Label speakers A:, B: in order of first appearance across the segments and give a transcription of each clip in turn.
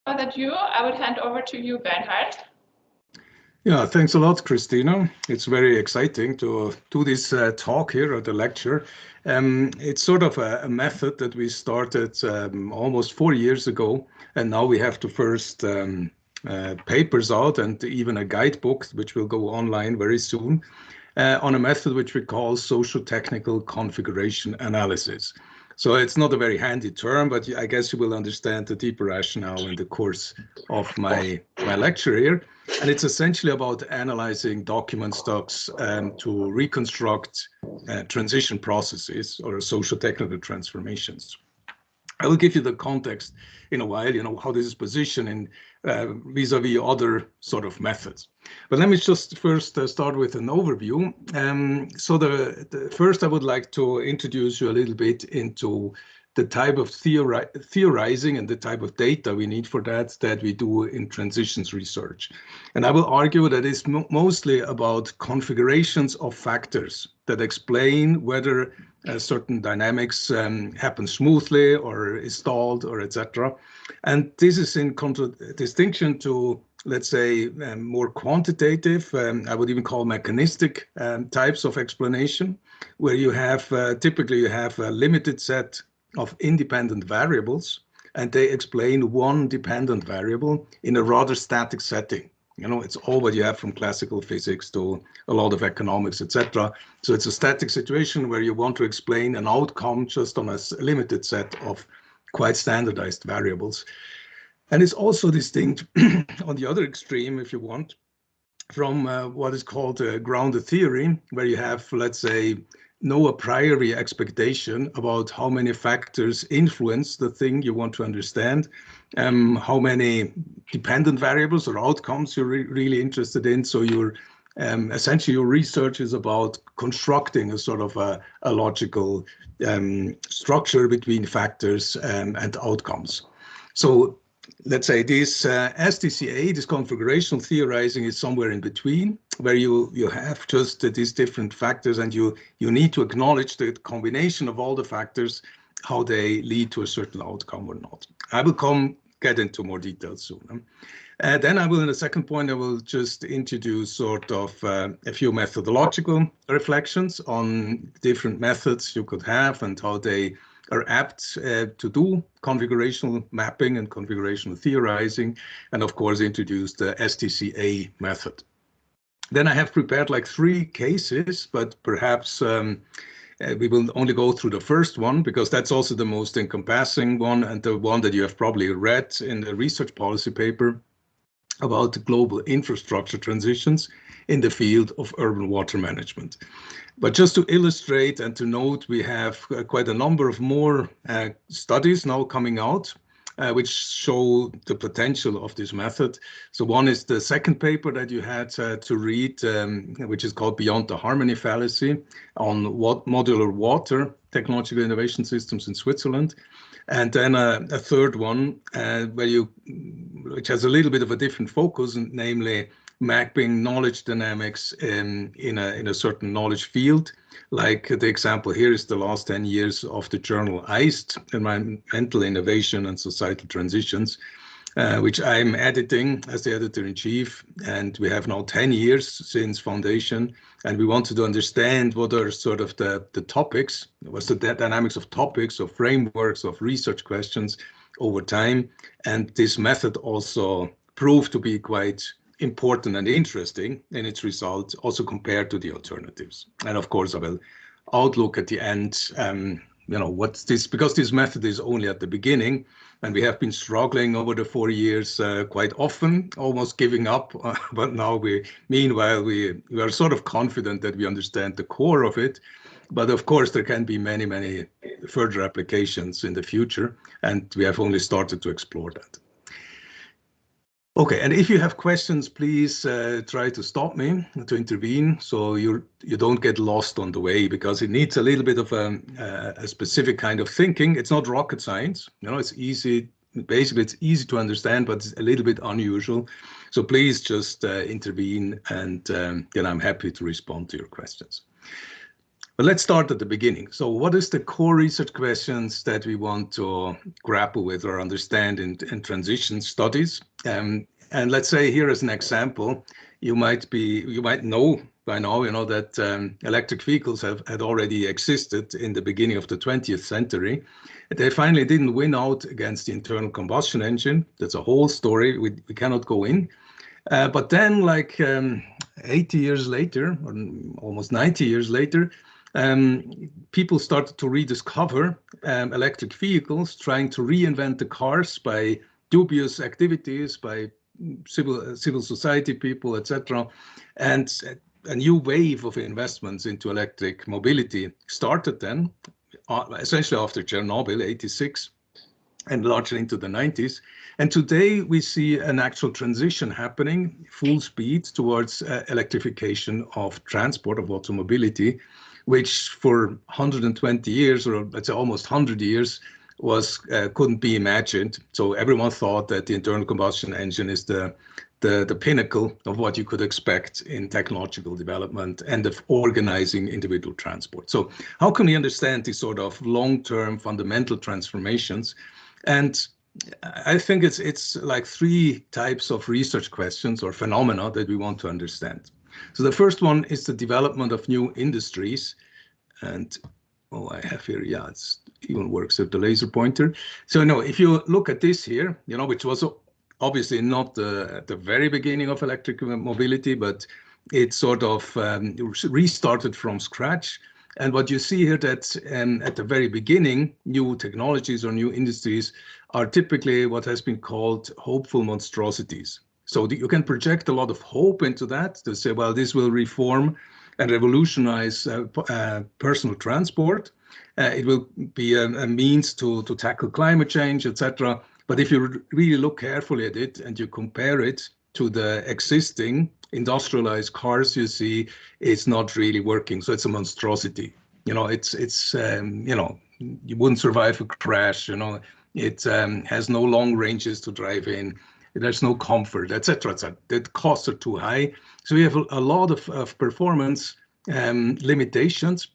A: That you, I would hand over to you, Bernhard.
B: Yeah, thanks a lot, Christina. It's very exciting to do this talk here at the lecture. It's sort of a method that we started almost 4 years ago, and now we have the first papers out and even a guidebook, which will go online very soon, on a method which we call Socio-Technical configuration analysis. So it's not a very handy term, but I guess you will understand the deeper rationale in the course of my lecture here. And it's essentially about analyzing document stocks to reconstruct transition processes or socio-technical transformations. I will give you the context in a while, how this is positioned in vis-a-vis other sort of methods. But let me just first start with an overview. So the first I would like to introduce you a little bit into the type of theorizing and the type of data we need for that we do in transitions research. And I will argue that it's mostly about configurations of factors that explain whether certain dynamics happen smoothly or is stalled or etc. And this is in distinction to, let's say, more quantitative, I would even call mechanistic types of explanation, where you have typically you have a limited set of independent variables, and they explain one dependent variable in a rather static setting. It's all what you have from classical physics to a lot of economics, etc. So it's a static situation where you want to explain an outcome just on a limited set of quite standardized variables. And it's also distinct on the other extreme, if you want, from what is called grounded theory, where you have, let's say, no a priori expectation about how many factors influence the thing you want to understand, how many dependent variables or outcomes you're really interested in. So you're essentially your research is about constructing a sort of a logical structure between factors and outcomes. So let's say this Sdca, this configurational theorizing, is somewhere in between, where you have just these different factors, and you need to acknowledge the combination of all the factors, how they lead to a certain outcome or not. I will get into more details soon. Then I will, in the second point, I will just introduce sort of a few methodological reflections on different methods you could have and how they are apt to do configurational mapping and configurational theorizing, and of course introduce the Sdca method. Then I have prepared like 3 cases, but perhaps we will only go through the first one, because that's also the most encompassing one and the one that you have probably read in the research policy paper about global infrastructure transitions in the field of urban water management. But just to illustrate and to note, we have quite a number of more studies now coming out, which show the potential of this method. So one is the second paper that you had to read, which is called Beyond the Harmony Fallacy on modular water technological innovation systems in Switzerland. And then a third one, which has a little bit of a different focus, namely mapping knowledge dynamics in a certain knowledge field. Like the example here is the last 10 years of the journal ICED, Environmental Innovation and Societal Transitions, which I'm editing as the editor-in-chief. And we have now 10 years since foundation, and we wanted to understand what are sort of the topics, what's the dynamics of topics, of frameworks, of research questions over time. And this method also proved to be quite important and interesting in its results, also compared to the alternatives. And of course, I will outlook at the end, what's this, because this method is only at the beginning, and we have been struggling over the 4 years quite often, almost giving up. But now meanwhile, we are sort of confident that we understand the core of it. But of course, there can be many, many further applications in the future, and we have only started to explore that. Okay, and if you have questions, please try to stop me, to intervene, so you don't get lost on the way, because it needs a little bit of a specific kind of thinking. It's not rocket science, it's easy. Basically, it's easy to understand, but it's a little bit unusual. So please just intervene, and I'm happy to respond to your questions. But let's start at the beginning. So what is the core research questions that we want to grapple with or understand in transition studies? And let's say here as an example, you might know by now, that electric vehicles had already existed in the beginning of the 20th century. They finally didn't win out against the internal combustion engine. That's a whole story we cannot go in. But then, like 80 years later, or almost 90 years later, people started to rediscover electric vehicles, trying to reinvent the cars by dubious activities, by civil society people, etc. And a new wave of investments into electric mobility started then, essentially after Chernobyl, 86, and largely into the 90s. And today we see an actual transition happening, full speed, towards electrification of transport, of automobility, which for 120 years, or let's say almost 100 years, couldn't be imagined. So everyone thought that the internal combustion engine is the pinnacle of what you could expect in technological development and of organizing individual transport. So how can we understand these sort of long-term fundamental transformations? And I think it's like three types of research questions or phenomena that we want to understand. So the first one is the development of new industries. And I have here, yeah, it even works with the laser pointer. So no, if you look at this here, which was obviously not at the very beginning of electric mobility, but it sort of restarted from scratch. And what you see here that at the very beginning, new technologies or new industries are typically what has been called hopeful monstrosities. So you can project a lot of hope into that to say, well, this will reform and revolutionize personal transport. It will be a means to tackle climate change, etc. But if you really look carefully at it and you compare it to the existing industrialized cars, you see it's not really working. So it's a monstrosity. You wouldn't survive a crash. It has no long ranges to drive in. There's no comfort, etc. The costs are too high. So we have a lot of performance limitations.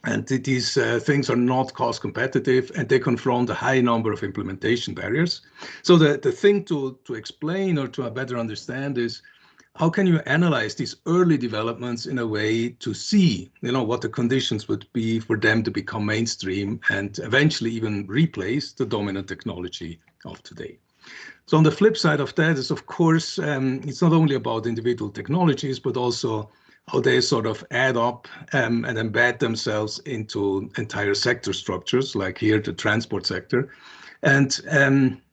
B: And these things are not cost competitive, and they confront a high number of implementation barriers. So the thing to explain or to better understand is, how can you analyze these early developments in a way to see, what the conditions would be for them to become mainstream and eventually even replace the dominant technology of today? So on the flip side of that is, of course, it's not only about individual technologies, but also how they sort of add up and embed themselves into entire sector structures, like here, the transport sector. And,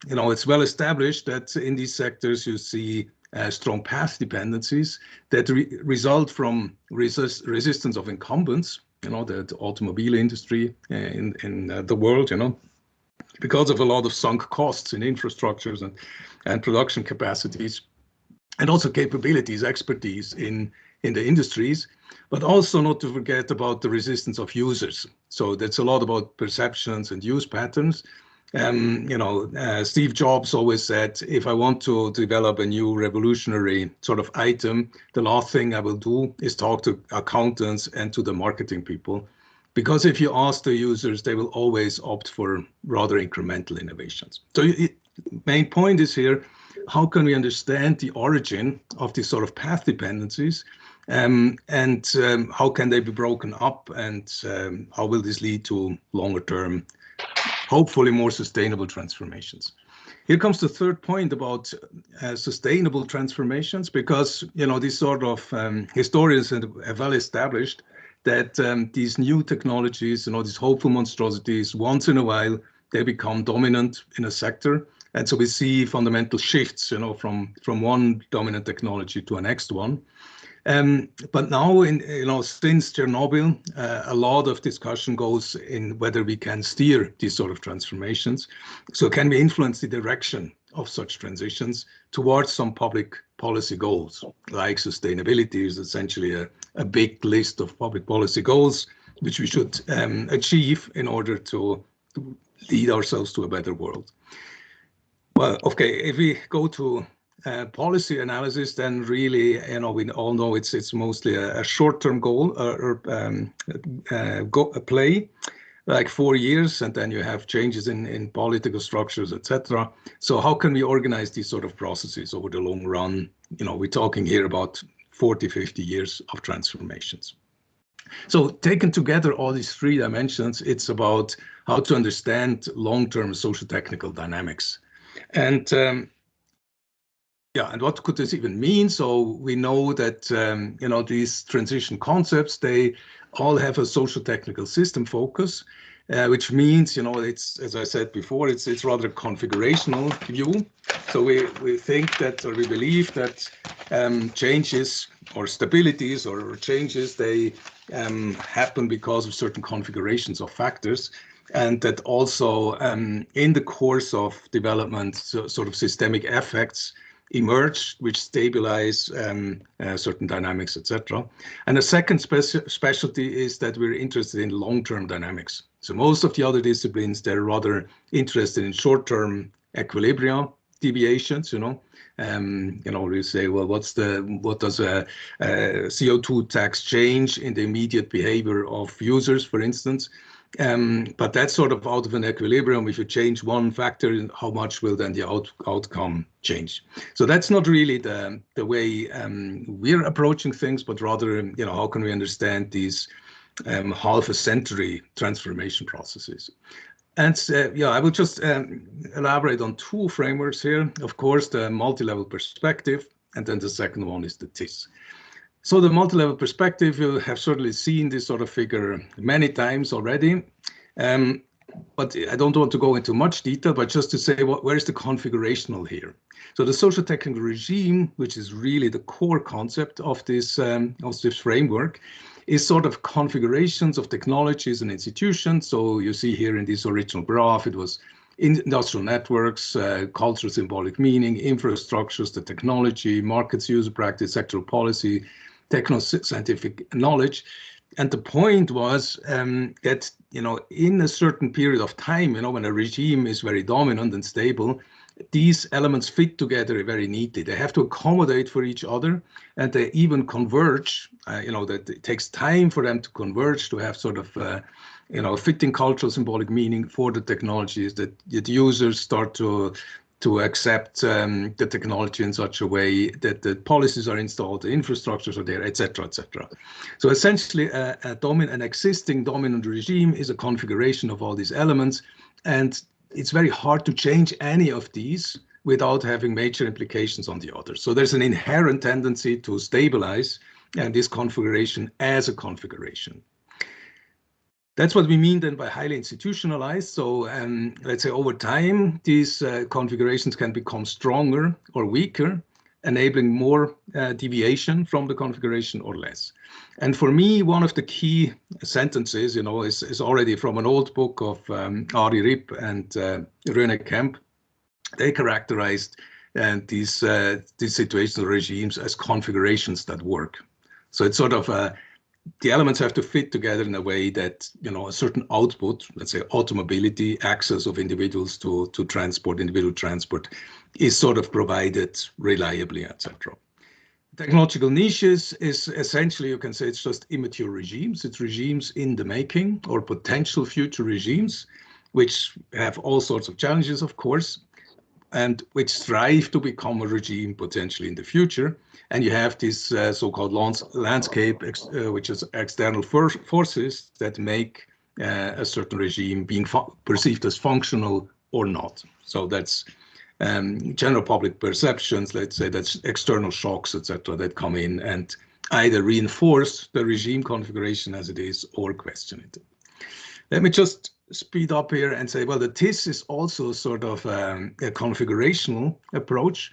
B: it's well established that in these sectors, you see strong path dependencies that result from resistance of incumbents, the automobile industry in the world, because of a lot of sunk costs in infrastructures and production capacities, and also capabilities, expertise in the industries, but also not to forget about the resistance of users. So that's a lot about perceptions and use patterns. Steve Jobs always said, if I want to develop a new revolutionary sort of item, the last thing I will do is talk to accountants and to the marketing people. Because if you ask the users, they will always opt for rather incremental innovations. So main point is here, how can we understand the origin of these sort of path dependencies, and how can they be broken up, and how will this lead to longer term, hopefully more sustainable transformations? Here comes the third point about sustainable transformations, because these sort of historians have well established that these new technologies, these hopeful monstrosities, once in a while, they become dominant in a sector. And so we see fundamental shifts, from one dominant technology to a next one. But now, since Chernobyl, a lot of discussion goes in whether we can steer these sort of transformations. So can we influence the direction of such transitions towards some public policy goals, like sustainability is essentially a big list of public policy goals, which we should achieve in order to lead ourselves to a better world. Well, okay, if we go to policy analysis, then really, we all know it's mostly a short-term goal or a play, like 4 years, and then you have changes in political structures, etc. So how can we organize these sort of processes over the long run? We're talking here about 40, 50 years of transformations. So taken together, all these 3 dimensions, it's about how to understand long-term socio-technical dynamics. And and what could this even mean? So we know that, these transition concepts, they all have a socio-technical system focus, which means, it's, as I said before, it's rather a configurational view. So we think that, or we believe that changes or stabilities or changes, they happen because of certain configurations of factors, and that also in the course of development, sort of systemic effects emerge, which stabilize certain dynamics, etc. And the second specialty is that we're interested in long-term dynamics. So most of the other disciplines, they're rather interested in short-term equilibrium deviations. We say, well, what does a CO2 tax change in the immediate behavior of users, for instance? But that's sort of out of an equilibrium. If you change one factor, how much will then the outcome change? So that's not really the way we're approaching things, but rather, how can we understand these half a century transformation processes? And I will just elaborate on 2 frameworks here. Of course, the multi-level perspective, and then the second one is the TIS. So the multi-level perspective, you have certainly seen this sort of figure many times already, but I don't want to go into much detail, but just to say, where is the configurational here? So the socio-technical regime, which is really the core concept of this framework, is sort of configurations of technologies and institutions. So you see here in this original graph, it was industrial networks, cultural symbolic meaning, infrastructures, the technology, markets, user practice, sectoral policy, techno-scientific knowledge. And the point was that, in a certain period of time, when a regime is very dominant and stable, these elements fit together very neatly. They have to accommodate for each other, and they even converge, that it takes time for them to converge, to have sort of, fitting cultural symbolic meaning for the technologies, that users start to accept the technology in such a way that the policies are installed, the infrastructures are there, etc., etc. So essentially, an existing dominant regime is a configuration of all these elements, and it's very hard to change any of these without having major implications on the others. So there's an inherent tendency to stabilize this configuration as a configuration. That's what we mean then by highly institutionalized. So let's say over time, these configurations can become stronger or weaker, enabling more deviation from the configuration or less. And for me, one of the key sentences, is already from an old book of Ari Ripp and René Kemp. They characterized these situational regimes as configurations that work. So it's sort of the elements have to fit together in a way that, a certain output, let's say automobility, access of individuals to transport, individual transport, is sort of provided reliably, etc. Technological niches is essentially, you can say, it's just immature regimes. It's regimes in the making or potential future regimes, which have all sorts of challenges, of course, and which strive to become a regime potentially in the future. And you have this so-called landscape, which is external forces that make a certain regime being perceived as functional or not. So that's general public perceptions, let's say, that's external shocks, etc., that come in and either reinforce the regime configuration as it is or question it. Let me just speed up here and say, well, the TIS is also sort of a configurational approach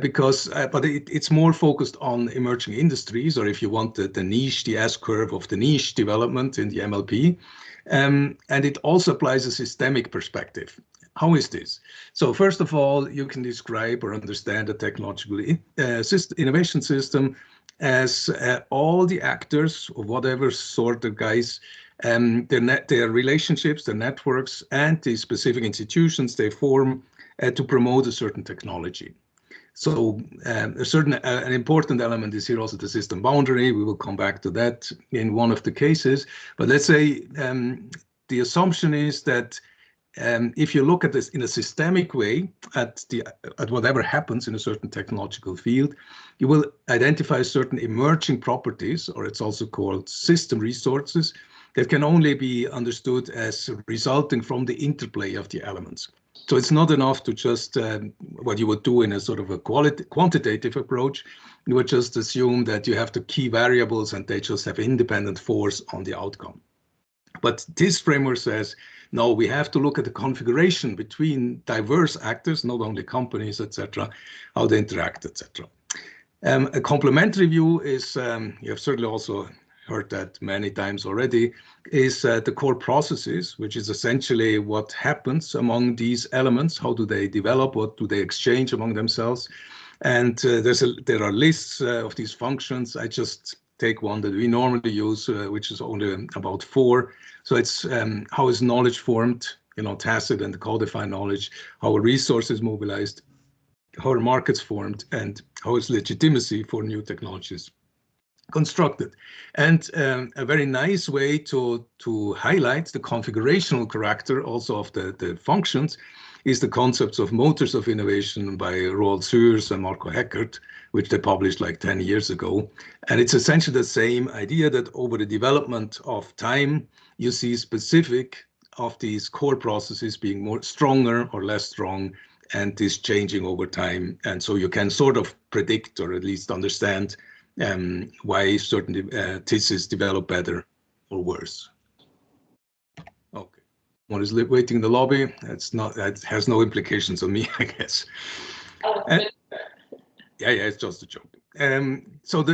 B: because, but it's more focused on emerging industries, or if you want the niche, the S-curve of the niche development in the MLP. And it also applies a systemic perspective. How is this? So first of all, you can describe or understand a technological innovation system as all the actors of whatever sort of guys, their relationships, their networks, and the specific institutions they form to promote a certain technology. So an important element is here also the system boundary. We will come back to that in one of the cases. But let's say the assumption is that if you look at this in a systemic way at whatever happens in a certain technological field, you will identify certain emerging properties, or it's also called system resources, that can only be understood as resulting from the interplay of the elements. So it's not enough to just what you would do in a sort of a quantitative approach. You would just assume that you have the key variables and they just have independent force on the outcome. But this framework says, no, we have to look at the configuration between diverse actors, not only companies, etc., how they interact, etc. A complementary view is, you have certainly also heard that many times already, is the core processes, which is essentially what happens among these elements. How do they develop? What do they exchange among themselves? And there are lists of these functions. I just take one that we normally use, which is only about 4. So it's how is knowledge formed, tacit and codified knowledge, how are resources mobilized, how are markets formed, and how is legitimacy for new technologies constructed. And a very nice way to highlight the configurational character also of the functions is the concepts of motors of innovation by Roald Suers and Marco Heckert, which they published like 10 years ago. And it's essentially the same idea that over the development of time, you see specific of these core processes being more stronger or less strong, and this changing over time. And so you can sort of predict or at least understand why certain theses develop better or worse. Okay, one is waiting in the lobby. That has no implications on me, I guess. Yeah, it's just a joke. So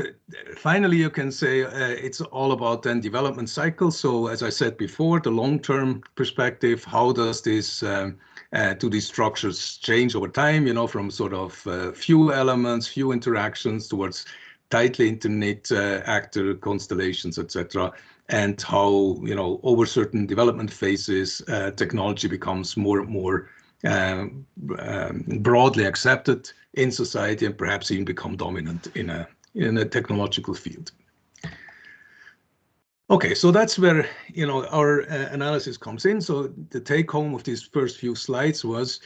B: finally, you can say it's all about then development cycles. So as I said before, the long-term perspective, how does this do these structures change over time? From sort of few elements, few interactions towards tightly internet actor constellations, etc., and how over certain development phases, technology becomes more and more broadly accepted in society and perhaps even become dominant in a technological field. Okay, so that's where our analysis comes in. So the take home of these first few slides was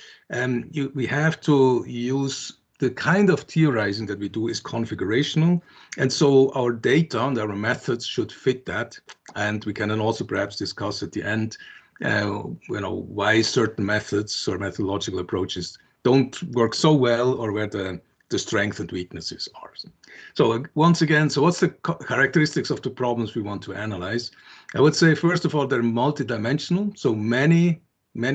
B: we have to use the kind of theorizing that we do is configurational, and so our data and our methods should fit that. And we can then also perhaps discuss at the end, why certain methods or methodological approaches don't work so well, or where the strengths and weaknesses are. So once again, so what's the characteristics of the problems we want to analyze? I would say, first of all, they're multidimensional, so many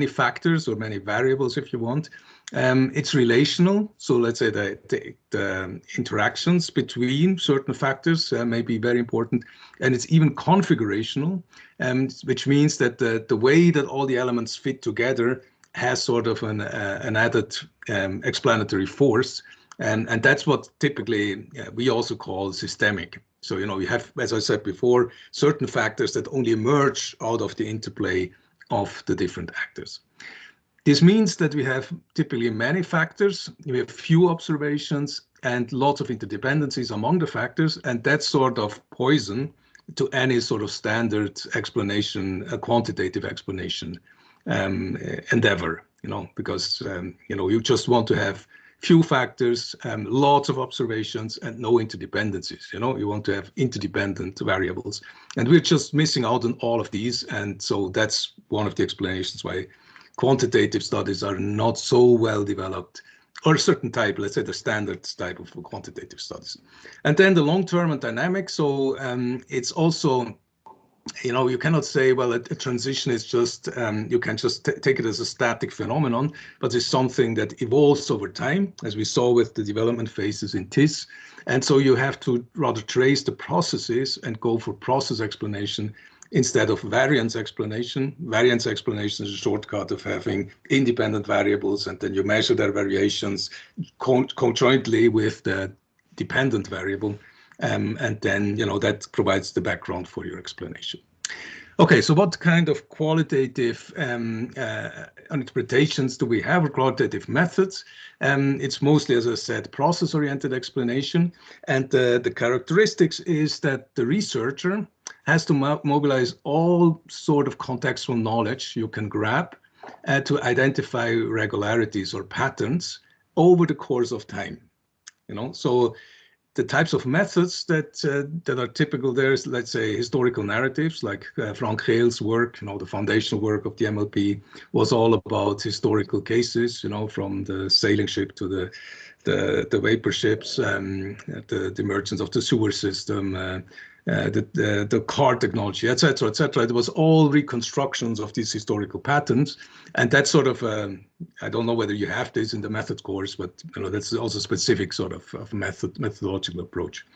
B: factors or many variables, if you want. It's relational, so let's say the interactions between certain factors may be very important, and it's even configurational, which means that the way that all the elements fit together has sort of an added explanatory force, and that's what typically we also call systemic. So we have, as I said before, certain factors that only emerge out of the interplay of the different actors. This means that we have typically many factors, we have few observations and lots of interdependencies among the factors, and that's sort of poison to any sort of standard explanation, a quantitative explanation endeavor, because you just want to have few factors, lots of observations, and no interdependencies. You want to have interdependent variables, and we're just missing out on all of these. And so that's one of the explanations why quantitative studies are not so well developed, or a certain type, let's say the standard type of quantitative studies. And then the long-term and dynamic. So it's also, you cannot say, well, a transition is just, you can just take it as a static phenomenon, but it's something that evolves over time, as we saw with the development phases in TIS. And so you have to rather trace the processes and go for process explanation instead of variance explanation. Variance explanation is a shortcut of having independent variables, and then you measure their variations conjointly with the dependent variable. And then, that provides the background for your explanation. Okay, so what kind of qualitative interpretations do we have, or qualitative methods? It's mostly, as I said, process-oriented explanation. And the characteristics is that the researcher has to mobilize all sort of contextual knowledge you can grab to identify regularities or patterns over the course of time. So the types of methods that are typical there is, let's say, historical narratives, like Frank Gehl's work. The foundational work of the MLP was all about historical cases, from the sailing ship to the vapor ships, the emergence of the sewer system, the car technology, etc., etc. It was all reconstructions of these historical patterns, and that's sort of I don't know whether you have this in the method course, but that's also a specific sort of methodological approach.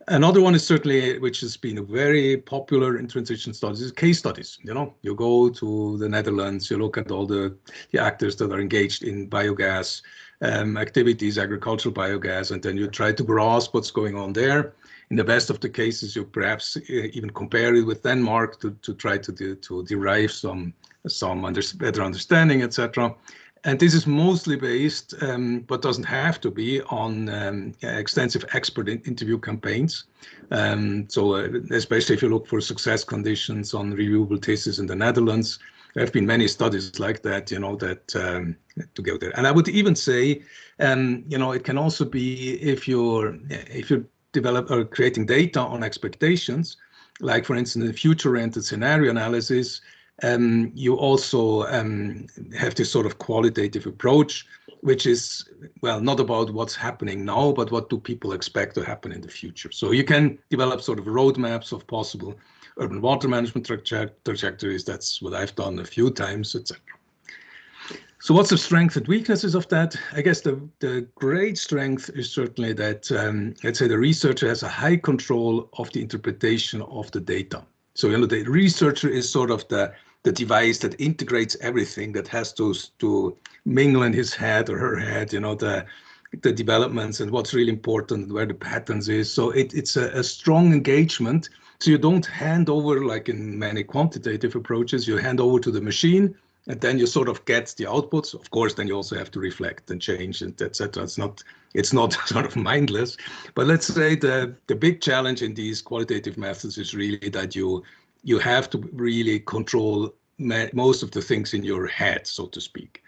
B: Another one is certainly, which has been very popular in transition studies, is case studies. You go to the Netherlands, you look at all the actors that are engaged in biogas activities, agricultural biogas, and then you try to grasp what's going on there. In the best of the cases, you perhaps even compare it with Denmark to try to derive some better understanding, etc. And this is mostly based, but doesn't have to be, on extensive expert interview campaigns. So especially if you look for success conditions on reviewable thesis in the Netherlands, there have been many studies like that, to go there. And I would even say, it can also be if you're develop or creating data on expectations, like for instance, in future-oriented scenario analysis, you also have this sort of qualitative approach, which is, well, not about what's happening now, but what do people expect to happen in the future. So you can develop sort of roadmaps of possible urban water management trajectories. That's what I've done a few times, etc. So what's the strengths and weaknesses of that? I guess the great strength is certainly that, let's say, the researcher has a high control of the interpretation of the data. So, the researcher is sort of the device that integrates everything, that has to mingle in his head or her head, the developments and what's really important and where the patterns is. So it's a strong engagement. So you don't hand over, like in many quantitative approaches, you hand over to the machine, and then you sort of get the outputs. Of course, then you also have to reflect and change, and etc. It's not sort of mindless. But let's say the big challenge in these qualitative methods is really that you have to really control most of the things in your head, so to speak.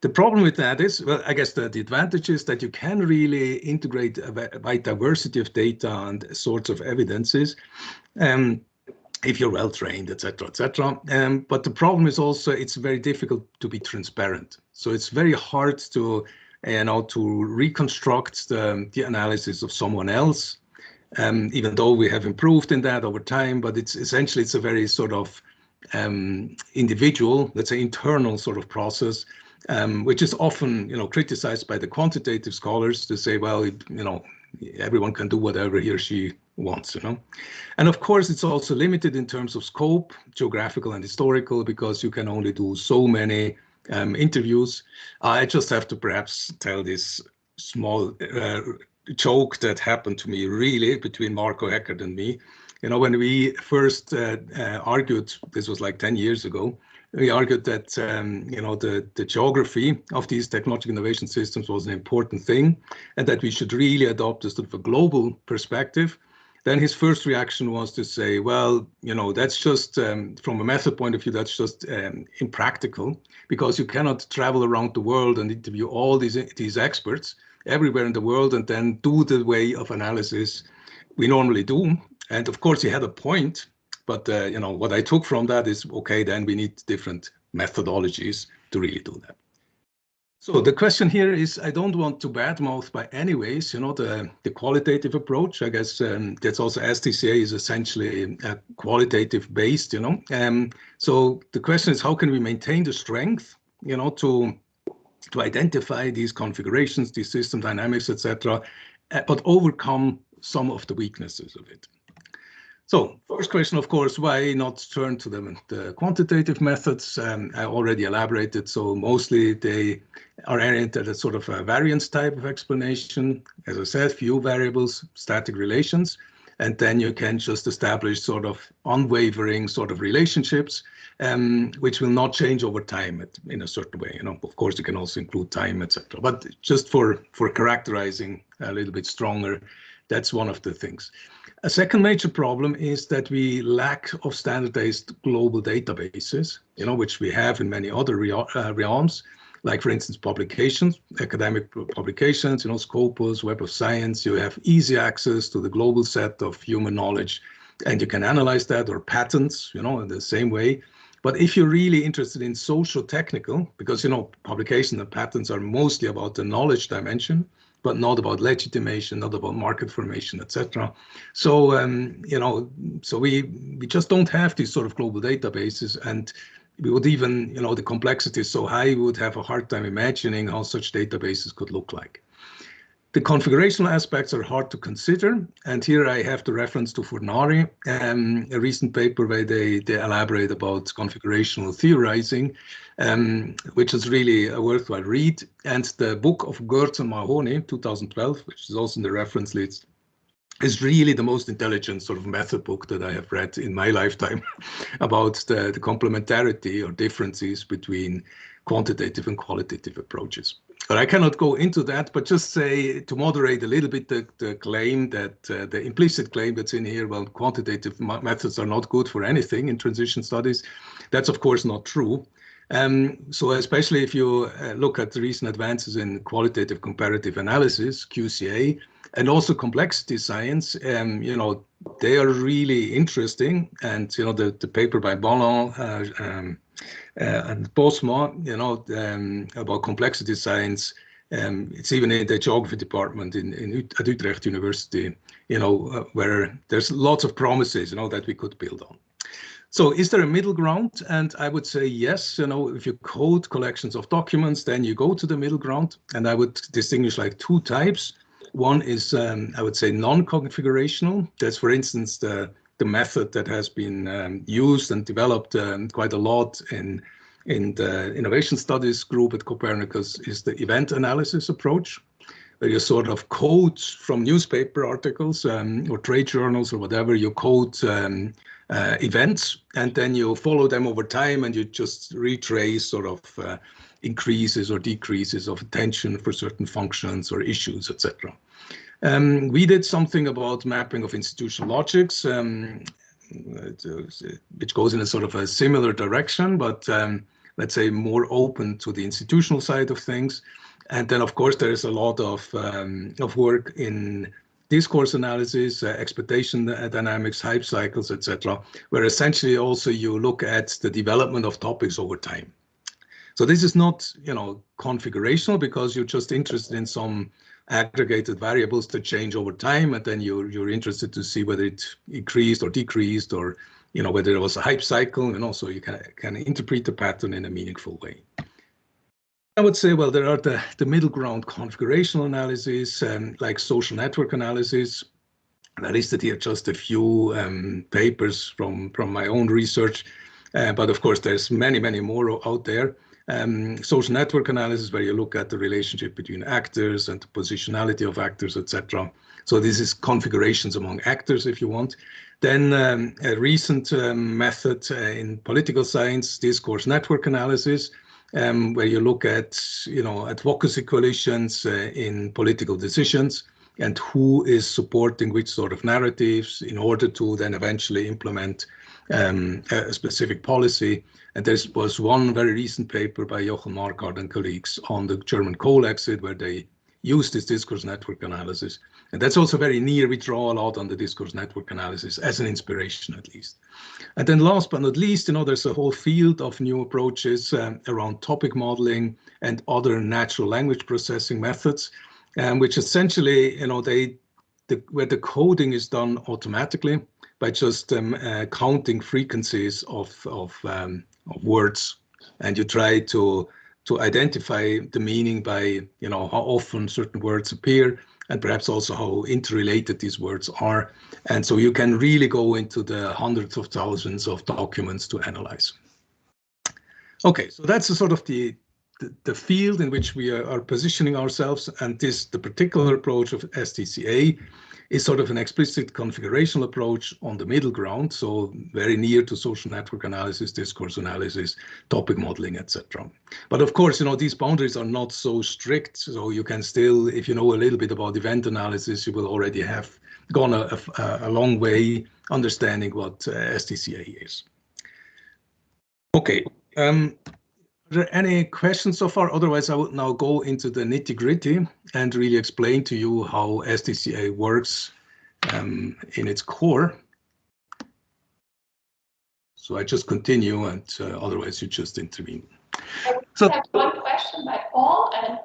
B: The problem with that is, well, I guess the advantage is that you can really integrate a wide diversity of data and sorts of evidences. If you're well trained, etc., etc. But the problem is also it's very difficult to be transparent. So it's very hard to reconstruct the analysis of someone else, even though we have improved in that over time. But it's essentially a very sort of individual, let's say, internal sort of process, which is often criticized by the quantitative scholars to say, well, everyone can do whatever he or she wants, And of course, it's also limited in terms of scope, geographical and historical, because you can only do so many interviews. I just have to perhaps tell this small joke that happened to me, really, between Marco Eckert and me. When we first argued, this was like 10 years ago, we argued that the geography of these technological innovation systems was an important thing, and that we should really adopt a sort of a global perspective. Then his first reaction was to say, well, that's just, from a method point of view, that's just impractical, because you cannot travel around the world and interview all these experts everywhere in the world and then do the way of analysis we normally do. And of course, he had a point. But what I took from that is, okay, then we need different methodologies to really do that. So the question here is, I don't want to badmouth by any ways, the qualitative approach. I guess that's also Sdca is essentially qualitative based, So the question is, how can we maintain the strength, to identify these configurations, these system dynamics, etc., but overcome some of the weaknesses of it. So first question, of course, why not turn to the quantitative methods? I already elaborated. So mostly they are oriented at sort of a variance type of explanation. As I said, few variables, static relations. and then you can just establish sort of unwavering sort of relationships, which will not change over time in a certain way. You know, of course, you can also include time, etc. But just for characterizing a little bit stronger, that's one of the things. A second major problem is that we lack of standardized global databases, you know, which we have in many other realms, like, for instance, publications, academic publications, you know, Scopus, Web of Science. You have easy access to the global set of human knowledge, and you can analyze that, or patents, you know, in the same way. But if you're really interested in socio-technical, because, you know, publications and patents are mostly about the knowledge dimension, but not about legitimation, not about market formation, etc. So, you know, so we just don't have these sort of global databases, and we would even, you know, the complexity is so high, we would have a hard time imagining how such databases could look like. The configurational aspects are hard to consider, and here I have the reference to Fornari, a recent paper where they elaborate about configurational theorizing, which is really a worthwhile read. And the book of Gertz and Mahoney, 2012, which is also in the reference list, is really the most intelligent sort of method book that I have read in my lifetime about the complementarity or differences between quantitative and qualitative approaches. But I cannot go into that, but just say, to moderate a little bit the claim that the implicit claim that's in here, well, quantitative methods are not good for anything in transition studies. That's of course not true. So especially if you look at the recent advances in qualitative comparative analysis, QCA, and also complexity science, you know, they are really interesting. And, you know, the paper by Ballon and Bosma, you know, about complexity science, it's even in the geography department at Utrecht University, you know, where there's lots of promises, you know, that we could build on. So is there a middle ground? And I would say yes. You know, if you code collections of documents, then you go to the middle ground. And I would distinguish like two types. One is, I would say, non-configurational. That's, for instance, the method that has been used and developed quite a lot in the innovation studies group at Copernicus, is the event analysis approach, where you sort of code from newspaper articles or trade journals or whatever, you code events, and then you follow them over time, and you just retrace sort of increases or decreases of attention for certain functions or issues, etc. We did something about mapping of institutional logics, which goes in a sort of a similar direction, but let's say more open to the institutional side of things. And then, of course, there is a lot of work in discourse analysis, expectation dynamics, hype cycles, etc., where essentially also you look at the development of topics over time. So this is not, you know, configurational, because you're just interested in some aggregated variables that change over time, and then you're interested to see whether it increased or decreased, or, you know, whether there was a hype cycle, and also you can interpret the pattern in a meaningful way. I would say, well, there are the middle ground configurational analysis, like social network analysis. I listed here just a few papers from my own research, but of course there's many more out there. Social network analysis, where you look at the relationship between actors and the positionality of actors, etc. So this is configurations among actors, if you want. Then a recent method in political science, discourse network analysis, where you look at, you know, advocacy coalitions in political decisions, and who is supporting which sort of narratives in order to then eventually implement a specific policy. And there was one very recent paper by Jochen Marquardt and colleagues on the German coal exit, where they used this discourse network analysis. And that's also very near. We draw a lot on the discourse network analysis as an inspiration, at least. And then last but not least, you know, there's a whole field of new approaches around topic modeling and other natural language processing methods, which essentially, you know, where the coding is done automatically by just counting frequencies of words, and you try to identify the meaning by, you know, how often certain words appear, and perhaps also how interrelated these words are. And so you can really go into the hundreds of thousands of documents to analyze. Okay, so that's the sort of the field in which we are positioning ourselves, and the particular approach of Sdca is sort of an explicit configurational approach on the middle ground, so very near to social network analysis, discourse analysis, topic modeling, etc. But of course, these boundaries are not so strict, so you can still, if you know a little bit about event analysis, you will already have gone a long way understanding what Sdca is. Okay. Are there any questions so far? Otherwise, I will now go into the nitty-gritty and really explain to you how Sdca works in its core. So I just continue, and otherwise you just intervene.
A: I have one question by Paul, and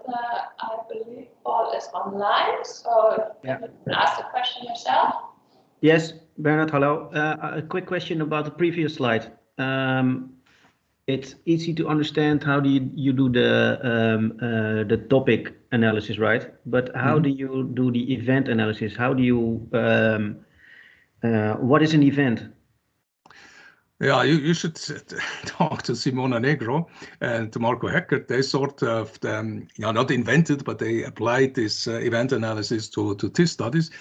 A: I believe Paul is online, so you can ask the question yourself.
C: Yes, Bernhard, hello. A quick question about the previous slide. It's easy to understand how do you do the topic analysis, right? But how do you do the event analysis? How do you what is an event?
B: Yeah, you should talk to Simona Negro and to Marco Heckert. They sort of, not invented, but they applied this event analysis to TIS studies.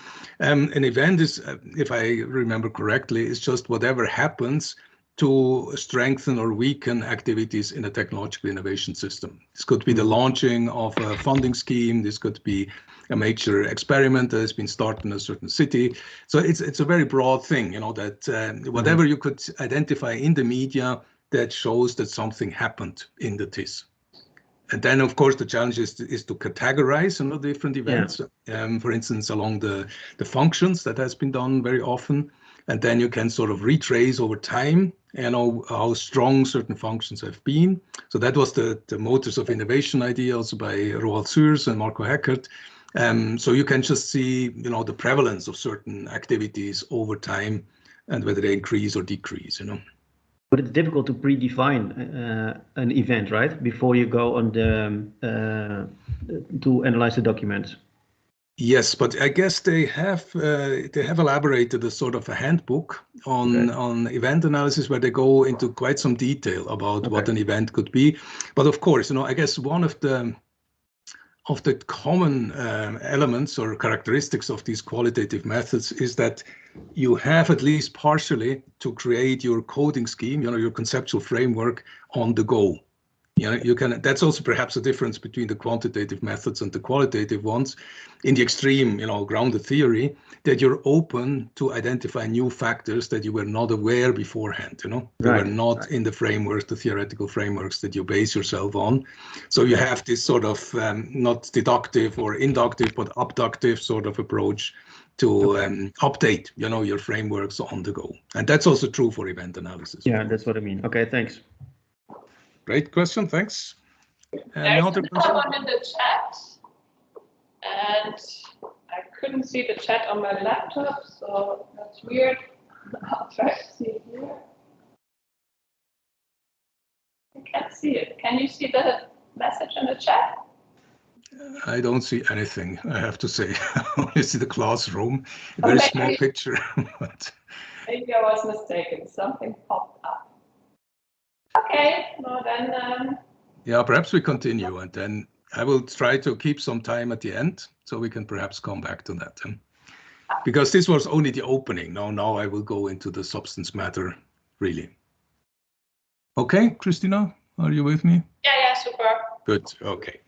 B: An event is, if I remember correctly, is just whatever happens to strengthen or weaken activities in a technological innovation system. This could be the launching of a funding scheme. This could be a major experiment that has been started in a certain city. So it's a very broad thing, that whatever you could identify in the media that shows that something happened in the TIS. And then, of course, the challenge is to categorize different events, for instance, along the functions that has been done very often. And then you can sort of retrace over time, how strong certain functions have been. So that was the Motors of Innovation idea also by Roald Suers and Marco Heckert. So you can just see, the prevalence of certain activities over time and whether they increase or decrease,
C: But it's difficult to predefine an event, right? Before you go on to analyze the documents.
B: Yes, but I guess they have elaborated a sort of a handbook on event analysis where they go into quite some detail about what an event could be. But of course, I guess one of the common elements or characteristics of these qualitative methods is that you have at least partially to create your coding scheme, your conceptual framework on the go. That's also perhaps a difference between the quantitative methods and the qualitative ones. In the extreme, grounded theory, that you're open to identify new factors that you were not aware beforehand, They were not in the frameworks, the theoretical frameworks that you base yourself on. So you have this sort of not deductive or inductive, but abductive sort of approach to update, your frameworks on the go. And that's also true for event analysis.
C: Yeah, that's what I mean. Okay, thanks.
B: Great question, thanks.
A: There's another one in the chat, and I couldn't see the chat on my laptop, so that's weird. I'll try to see it here. I can't see it. Can you see the message in the chat?
B: I don't see anything, I have to say. I only see the classroom, a very small picture. But
A: maybe I was mistaken. Something popped up. Okay, no, then.
B: Yeah, perhaps we continue, and then I will try to keep some time at the end, so we can perhaps come back to that. Because this was only the opening. Now I will go into the substance matter, really. Okay, Christina, are you with me?
A: Yeah, super.
B: Good. Okay.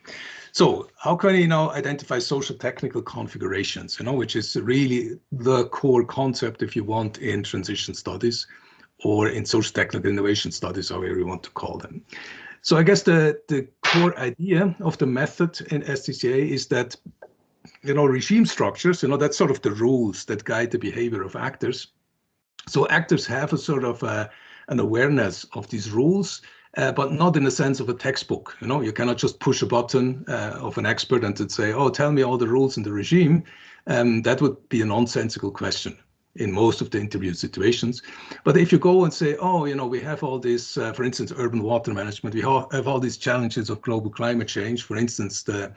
B: So how can we now identify socio-technical configurations? Which is really the core concept, if you want, in transition studies, or in socio-technical innovation studies, however you want to call them. So I guess the core idea of the method in Sdca is that, regime structures, that's sort of the rules that guide the behavior of actors. So actors have a sort of an awareness of these rules, but not in the sense of a textbook. You cannot just push a button of an expert and to say, oh, tell me all the rules in the regime. That would be a nonsensical question in most of the interview situations. But if you go and say, oh, we have all this, for instance, urban water management, we have all these challenges of global climate change, for instance, the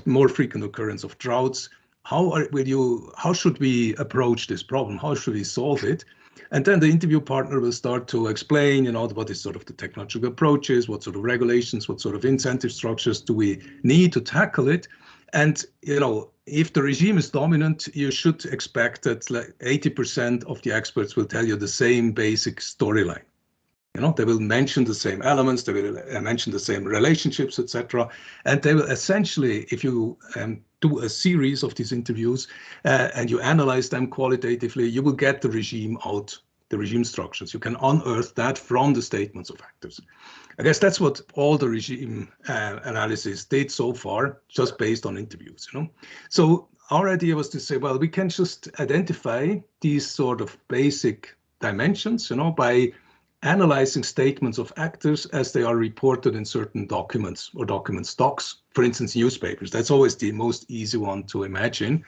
B: more frequent occurrence of droughts. How should we approach this problem? How should we solve it? And then the interview partner will start to explain, what is sort of the technological approaches, what sort of regulations, what sort of incentive structures do we need to tackle it? And, if the regime is dominant, you should expect that like 80% of the experts will tell you the same basic storyline. They will mention the same elements, they will mention the same relationships, etc. And they will essentially, if you do a series of these interviews and you analyze them qualitatively, you will get the regime out, the regime structures. You can unearth that from the statements of actors. I guess that's what all the regime analysis did so far, just based on interviews. So our idea was to say, well, we can just identify these sort of basic dimensions, by analyzing statements of actors as they are reported in certain documents or document stocks, for instance, newspapers. That's always the most easy one to imagine.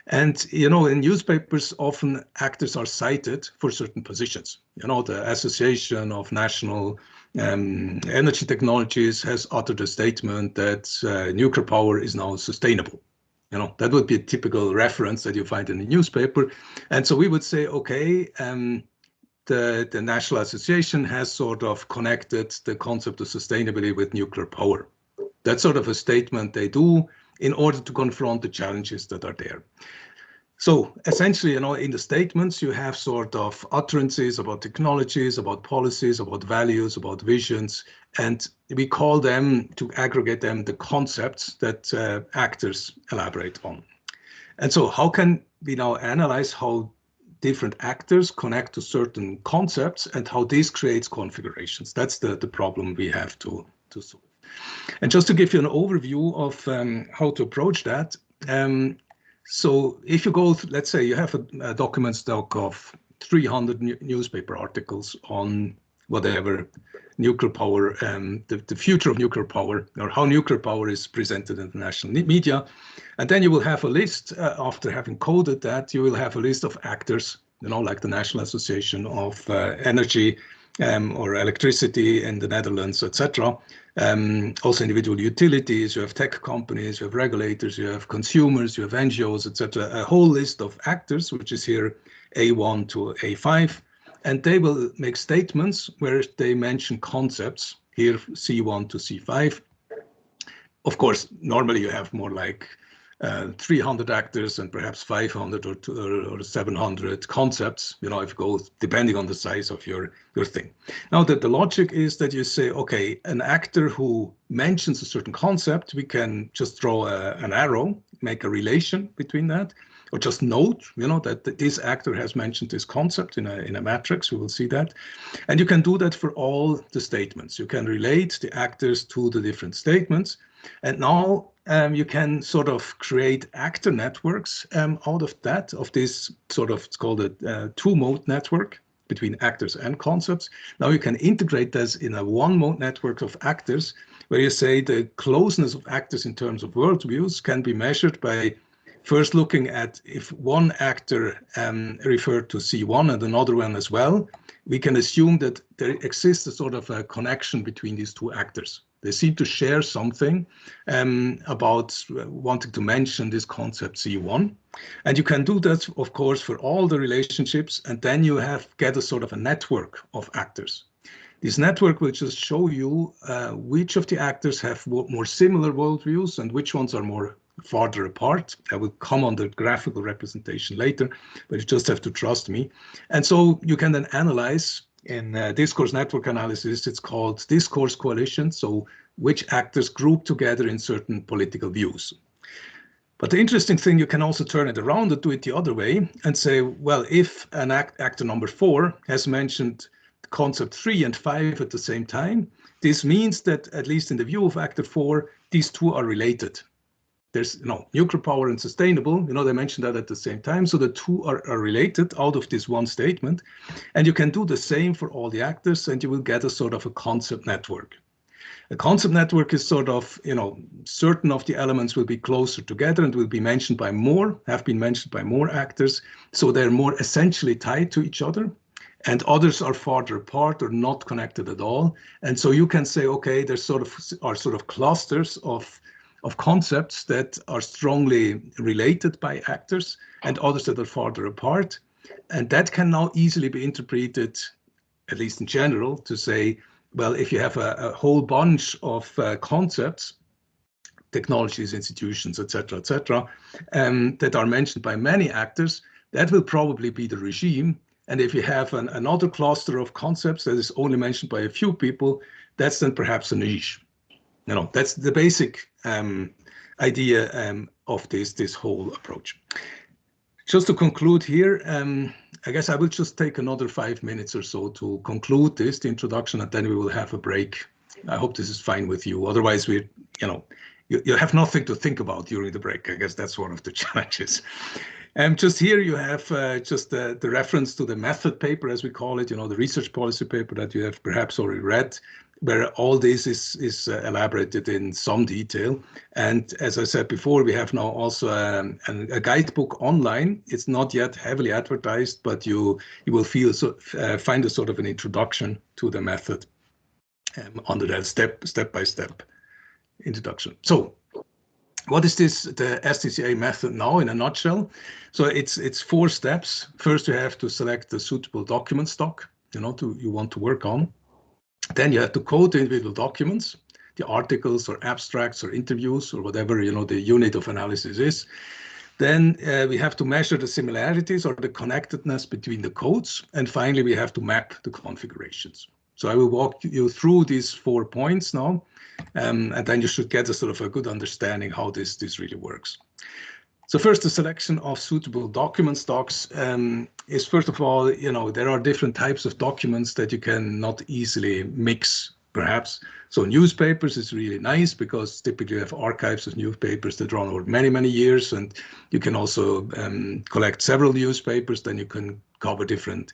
B: And, in newspapers, often actors are cited for certain positions. The Association of National Energy Technologies has uttered a statement that nuclear power is now sustainable. That would be a typical reference that you find in a newspaper. And so we would say, okay, the National Association has sort of connected the concept of sustainability with nuclear power. That's sort of a statement they do in order to confront the challenges that are there. So essentially, in the statements, you have sort of utterances about technologies, about policies, about values, about visions, and we call them, to aggregate them, the concepts that actors elaborate on. And so how can we now analyze how different actors connect to certain concepts and how this creates configurations? That's the problem we have to solve. And just to give you an overview of how to approach that, so if you go, let's say you have a document stock of 300 newspaper articles on whatever nuclear power, the future of nuclear power, or how nuclear power is presented in the national media. And then you will have a list, after having coded that, you will have a list of actors, like the National Association of Energy or Electricity in the Netherlands, etc. Also individual utilities, you have tech companies, you have regulators, you have consumers, you have NGOs, etc. A whole list of actors, which is here A1 to A5. And they will make statements where they mention concepts, here C1 to C5. Of course, normally you have more like 300 actors and perhaps 500 or 700 concepts, if you go, depending on the size of your thing. Now that the logic is that you say, okay, an actor who mentions a certain concept, we can just draw an arrow, make a relation between that, or just note, that this actor has mentioned this concept in a matrix. We will see that. And you can do that for all the statements. You can relate the actors to the different statements. And now you can sort of create actor networks out of that, of this sort of, it's called a two-mode network between actors and concepts. Now you can integrate this in a one-mode network of actors, where you say the closeness of actors in terms of worldviews can be measured by first looking at if one actor referred to C1 and another one as well. We can assume that there exists a sort of a connection between these two actors. They seem to share something about wanting to mention this concept C1. And you can do that, of course, for all the relationships, and then you get a sort of a network of actors. This network will just show you which of the actors have more similar worldviews and which ones are more farther apart. I will come on the graphical representation later, but you just have to trust me. And so you can then analyze in discourse network analysis, it's called Discourse Coalition. So which actors group together in certain political views. But the interesting thing, you can also turn it around and do it the other way and say, well, if an actor number 4 has mentioned concept 3 and 5 at the same time, this means that at least in the view of actor 4, these two are related. There's nuclear power and sustainable, they mentioned that at the same time. So the two are related out of this one statement. And you can do the same for all the actors and you will get a sort of a concept network. A concept network is sort of, certain of the elements will be closer together and will be mentioned by have been mentioned by more actors. So they're more essentially tied to each other. And others are farther apart or not connected at all. And so you can say, okay, there's sort of clusters of concepts that are strongly related by actors and others that are farther apart. And that can now easily be interpreted, at least in general, to say, well, if you have a whole bunch of concepts, technologies, institutions, etc., that are mentioned by many actors, that will probably be the regime. And if you have another cluster of concepts that is only mentioned by a few people, that's then perhaps a niche. That's the basic idea of this whole approach. Just to conclude here, I guess I will just take another 5 minutes or so to conclude the introduction, and then we will have a break. I hope this is fine with you. Otherwise, you have nothing to think about during the break. I guess that's one of the challenges. Just here you have just the reference to the method paper, as we call it, the research policy paper that you have perhaps already read, where all this is elaborated in some detail. And as I said before, we have now also a guidebook online. It's not yet heavily advertised, but you will find a sort of an introduction to the method under that step-by-step introduction. So what is the Sdca method now in a nutshell? So it's 4 steps. First, you have to select the suitable document stock you want to work on. Then you have to code the individual documents, the articles or abstracts or interviews or whatever the unit of analysis is. Then we have to measure the similarities or the connectedness between the codes. And finally, we have to map the configurations. So I will walk you through these 4 points now, and then you should get a sort of a good understanding how this really works. So first, the selection of suitable document stocks is, first of all, there are different types of documents that you can not easily mix, perhaps. So newspapers is really nice because typically you have archives of newspapers that run over many, many years, and you can also collect several newspapers, then you can cover different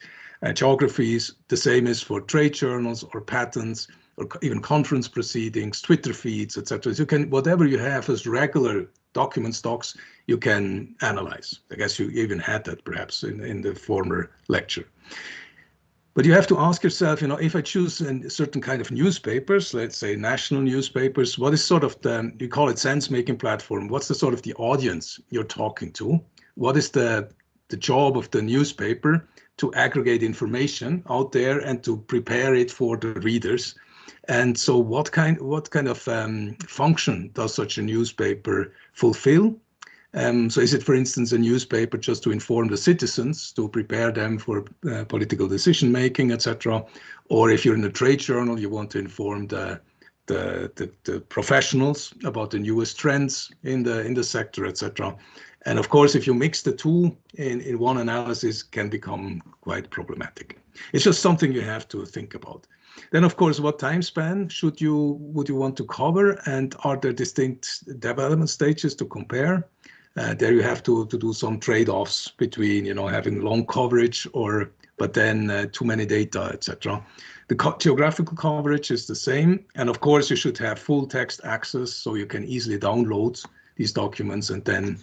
B: geographies. The same is for trade journals or patents or even conference proceedings, Twitter feeds, etc. So you can, whatever you have as regular document stocks, you can analyze. I guess you even had that perhaps in the former lecture. But you have to ask yourself, if I choose a certain kind of newspapers, let's say national newspapers, what is sort of you call it sense-making platform, what's the sort of the audience you're talking to? What is the job of the newspaper to aggregate information out there and to prepare it for the readers? And so what kind of function does such a newspaper fulfill? So is it, for instance, a newspaper just to inform the citizens, to prepare them for political decision making, etc.? Or if you're in a trade journal, you want to inform the professionals about the newest trends in the sector, etc. And of course, if you mix the two in one analysis, can become quite problematic. It's just something you have to think about. Then, of course, what time span would you want to cover, and are there distinct development stages to compare? There you have to do some trade-offs between having long coverage but then too many data, etc. The geographical coverage is the same, and of course you should have full text access so you can easily download these documents and then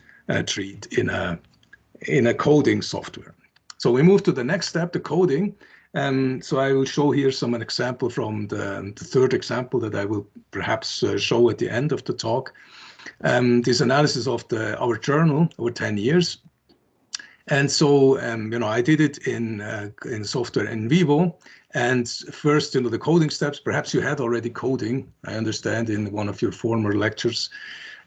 B: treat in a coding software. So we move to the next step, the coding. So I will show here an example from the third example that I will perhaps show at the end of the talk. This analysis of our journal over 10 years. And so, I did it in software in vivo. And first, the coding steps, perhaps you had already coding, I understand, in one of your former lectures.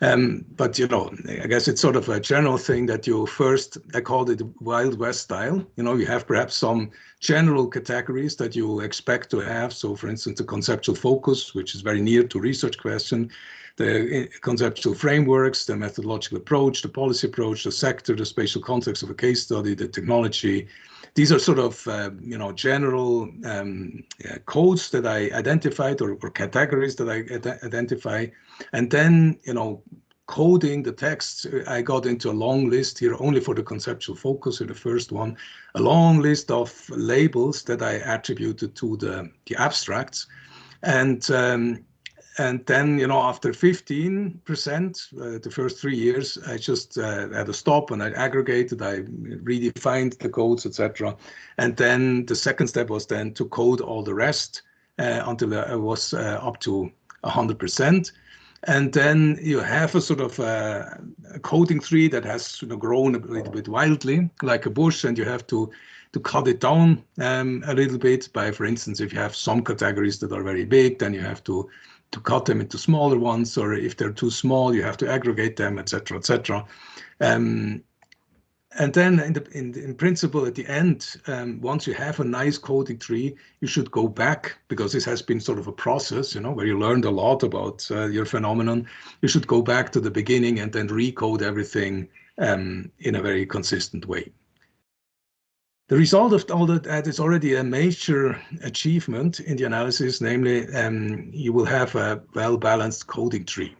B: But, I guess it's sort of a general thing that you first, I called it Wild West style. You have perhaps some general categories that you expect to have. So, for instance, the conceptual focus, which is very near to research question, the conceptual frameworks, the methodological approach, the policy approach, the sector, the spatial context of a case study, the technology. These are sort of, general codes that I identified or categories that I identify. And then, coding the text, I got into a long list here only for the conceptual focus in the first one, a long list of labels that I attributed to the abstracts. And then, after 15%, the first 3 years, I just had a stop and I aggregated, I redefined the codes, etc. And then the second step was then to code all the rest until I was up to 100%. And then you have a sort of a coding tree that has grown a little bit wildly, like a bush, and you have to cut it down a little bit by, for instance, if you have some categories that are very big, then you have to to cut them into smaller ones, or if they're too small, you have to aggregate them, etc., etc. And then in principle, at the end, once you have a nice coding tree, you should go back, because this has been sort of a process, where you learned a lot about your phenomenon. You should go back to the beginning and then recode everything in a very consistent way. The result of all that is already a major achievement in the analysis, namely, you will have a well-balanced coding tree.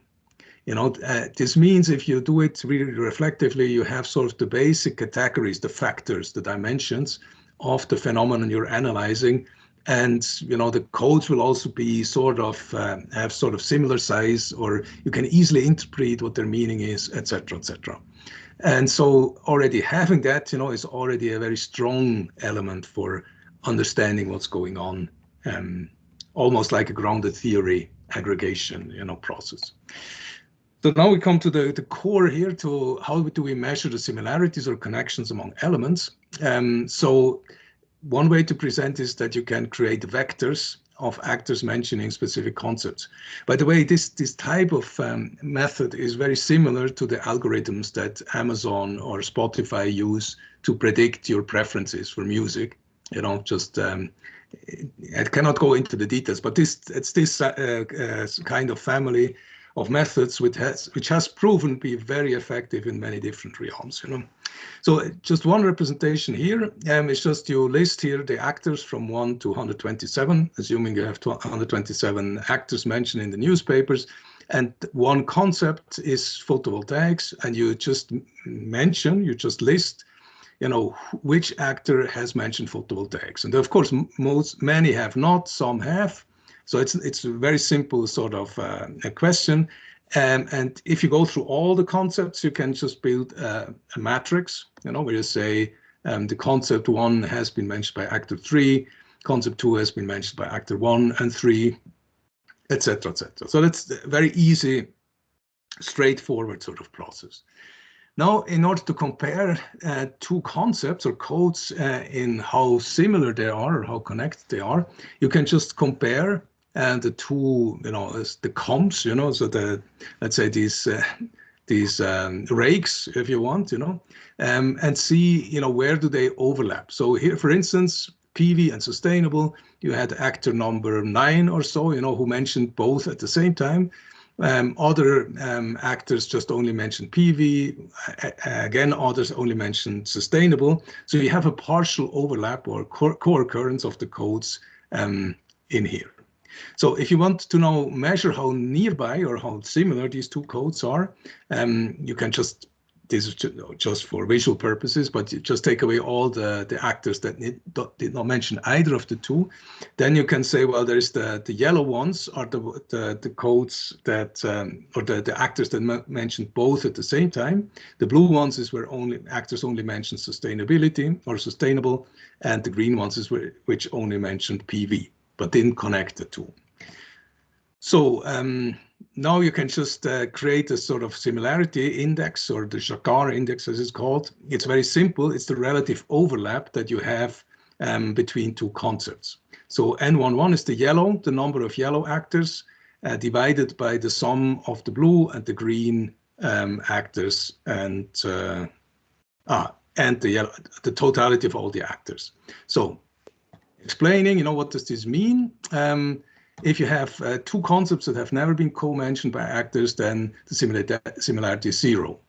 B: This means if you do it really reflectively, you have sort of the basic categories, the factors, the dimensions of the phenomenon you're analyzing. And, the codes will also be sort of, have sort of similar size, or you can easily interpret what their meaning is, etc., etc. And so already having that, is already a very strong element for understanding what's going on, almost like a grounded theory aggregation, process. So now we come to the core here, to how do we measure the similarities or connections among elements. So one way to present is that you can create vectors of actors mentioning specific concepts. By the way, this type of method is very similar to the algorithms that Amazon or Spotify use to predict your preferences for music. I cannot go into the details, but it's this kind of family of methods which has proven to be very effective in many different realms. So just one representation here is just you list here the actors from 1 to 127, assuming you have 127 actors mentioned in the newspapers, and one concept is photovoltaics, and you just list, which actor has mentioned photovoltaics. And of course, many have not, some have. So it's a very simple sort of a question. And if you go through all the concepts, you can just build a matrix, where you say the concept 1 has been mentioned by actor 3, concept 2 has been mentioned by actor 1 and 3, etc., etc. So that's a very easy, straightforward sort of process. Now, in order to compare two concepts or codes in how similar they are or how connected they are, you can just compare the two, the comps, so let's say these rakes, if you want, and see, where do they overlap. So here, for instance, PV and sustainable, you had actor number 9 or so, who mentioned both at the same time. Other actors just only mentioned PV, again, others only mentioned sustainable. So you have a partial overlap or co-occurrence of the codes in here. So if you want to now measure how nearby or how similar these two codes are, you can just, this is just for visual purposes, but you just take away all the actors that did not mention either of the two. Then you can say, well, there's the yellow ones are the codes that, or the actors that mentioned both at the same time. The blue ones is where actors only mentioned sustainability or sustainable, and the green ones is which only mentioned PV, but didn't connect the two. So now you can just create a sort of similarity index, or the Sdca index as it's called. It's very simple. It's the relative overlap that you have between two concepts. So N11 is the yellow, the number of yellow actors divided by the sum of the blue and the green actors, and the yellow, the totality of all the actors. So explaining, what does this mean? If you have two concepts that have never been co-mentioned by actors, then the similarity is 0.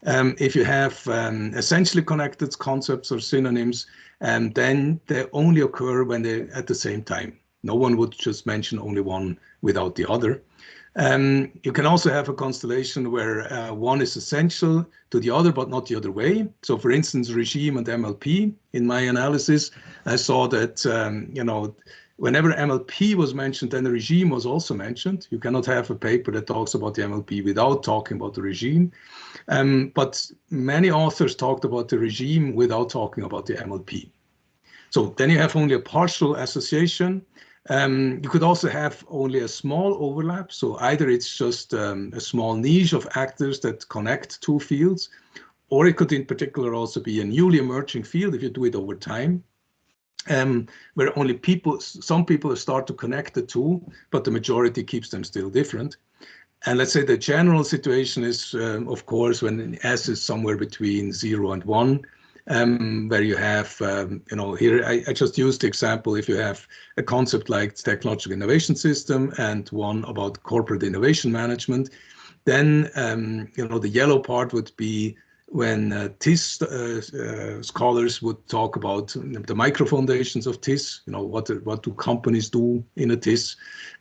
B: If you have essentially connected concepts or synonyms, then they only occur when they're at the same time. No one would just mention only one without the other. You can also have a constellation where one is essential to the other, but not the other way. So for instance, regime and MLP, in my analysis, I saw that, whenever MLP was mentioned, then the regime was also mentioned. You cannot have a paper that talks about the MLP without talking about the regime. But many authors talked about the regime without talking about the MLP. So then you have only a partial association. You could also have only a small overlap. So either it's just a small niche of actors that connect two fields, or it could in particular also be a newly emerging field if you do it over time. where only some people start to connect the two, but the majority keeps them still different. And let's say the general situation is, of course, when S is somewhere between 0 and 1, where you have, here I just used the example, if you have a concept like technological innovation system and one about corporate innovation management, then, the yellow part would be when TIS scholars would talk about the micro foundations of TIS, what do companies do in a TIS,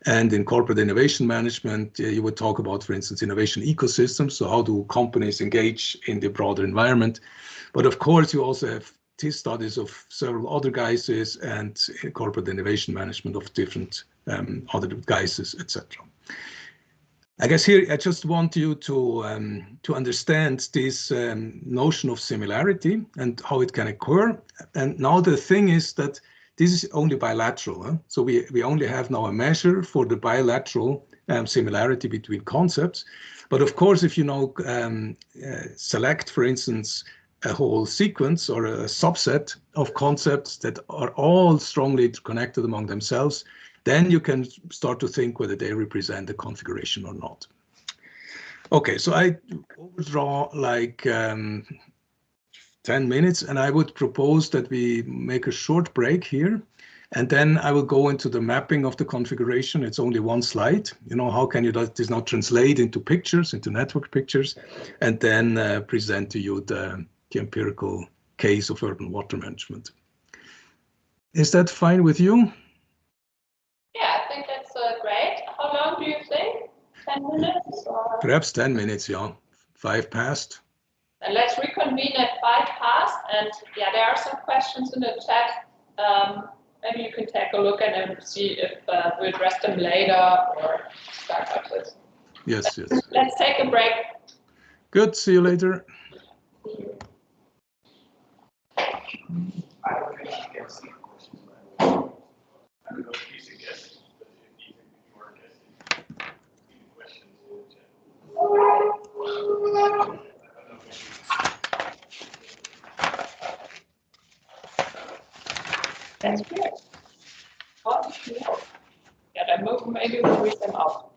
B: and in corporate innovation management, you would talk about, for instance, innovation ecosystems. So how do companies engage in the broader environment? But of course, you also have TIS studies of several other guises and corporate innovation management of different other guises, etc. I guess here I just want you to understand this notion of similarity and how it can occur. And now the thing is that this is only bilateral. Huh? So we only have now a measure for the bilateral similarity between concepts. But of course, if you now select, for instance, a whole sequence or a subset of concepts that are all strongly connected among themselves, then you can start to think whether they represent a configuration or not. Okay, so I overdraw like 10 minutes, and I would propose that we make a short break here, and then I will go into the mapping of the configuration. It's only one slide. How can you does this now translate into pictures, into network pictures, and then present to you the empirical case of urban water management. Is that fine with you?
A: Yeah, I think that's great. How long do you think? 10 minutes? Or?
B: Perhaps 10 minutes, yeah. 5 past.
A: And let's reconvene at 5 past. And yeah, there are some questions in the chat. Maybe you can take a look at them and see if we address them later or start up with.
B: Yes.
A: Let's take a break.
B: Good. See you later.
A: See you.
D: I don't think you can see questions. I don't know if you suggest, but if you are guessing questions in the chat.
A: That's good. Oh, yeah, then maybe we'll read them out.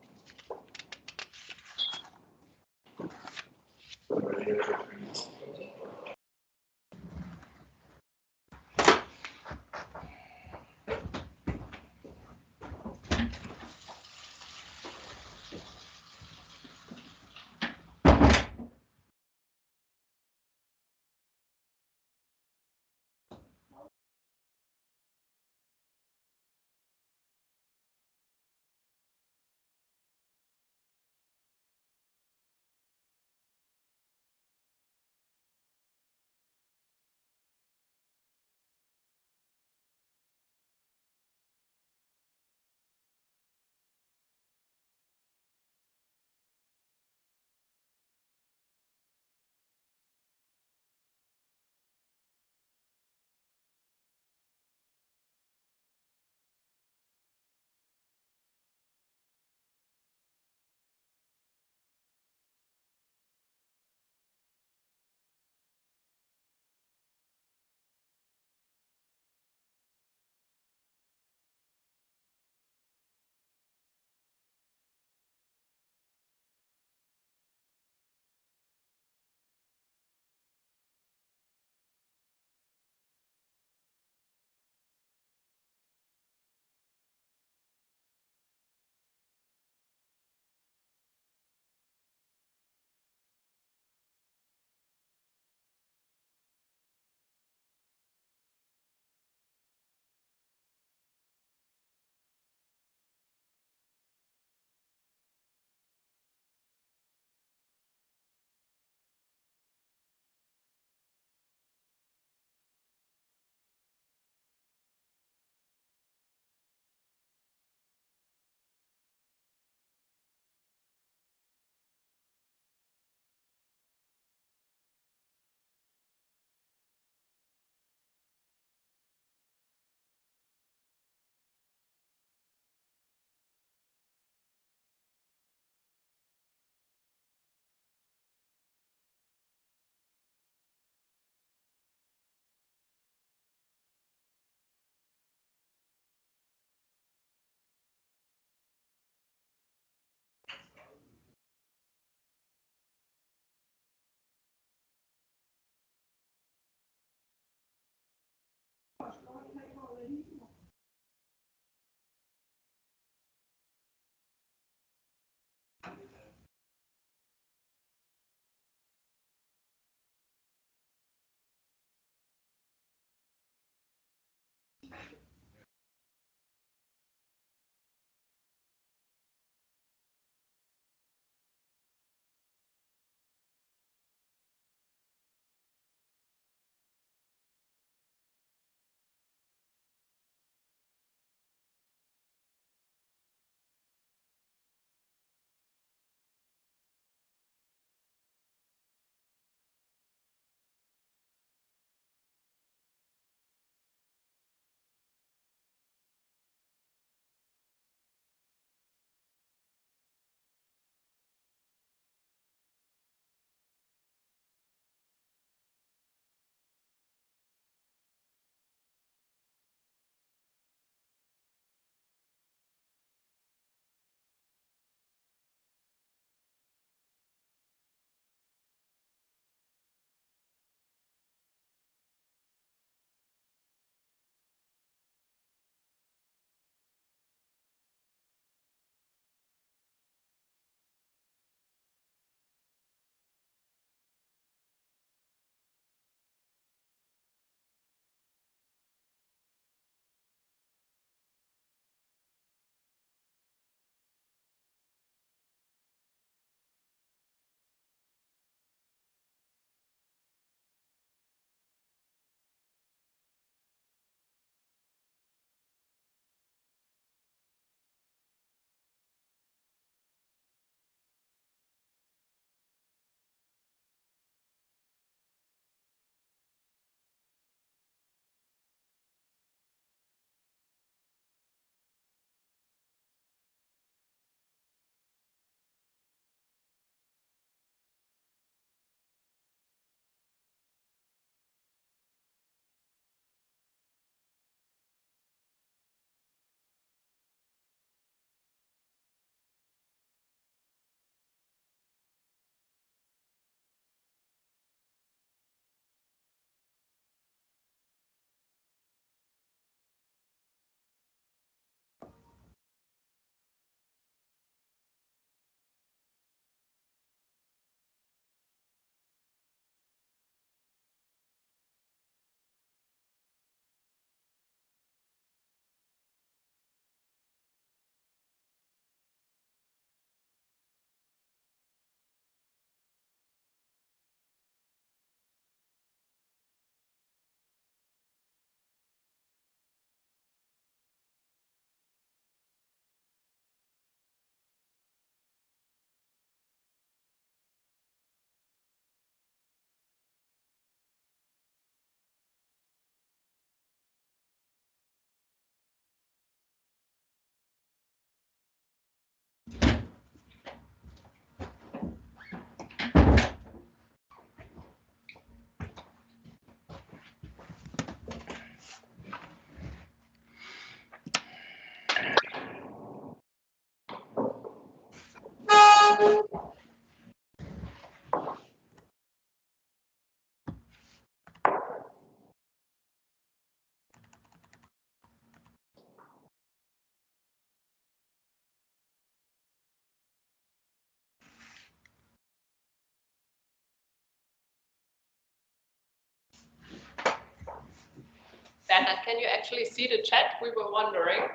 A: Bernhard, can you actually see the chat? We were wondering.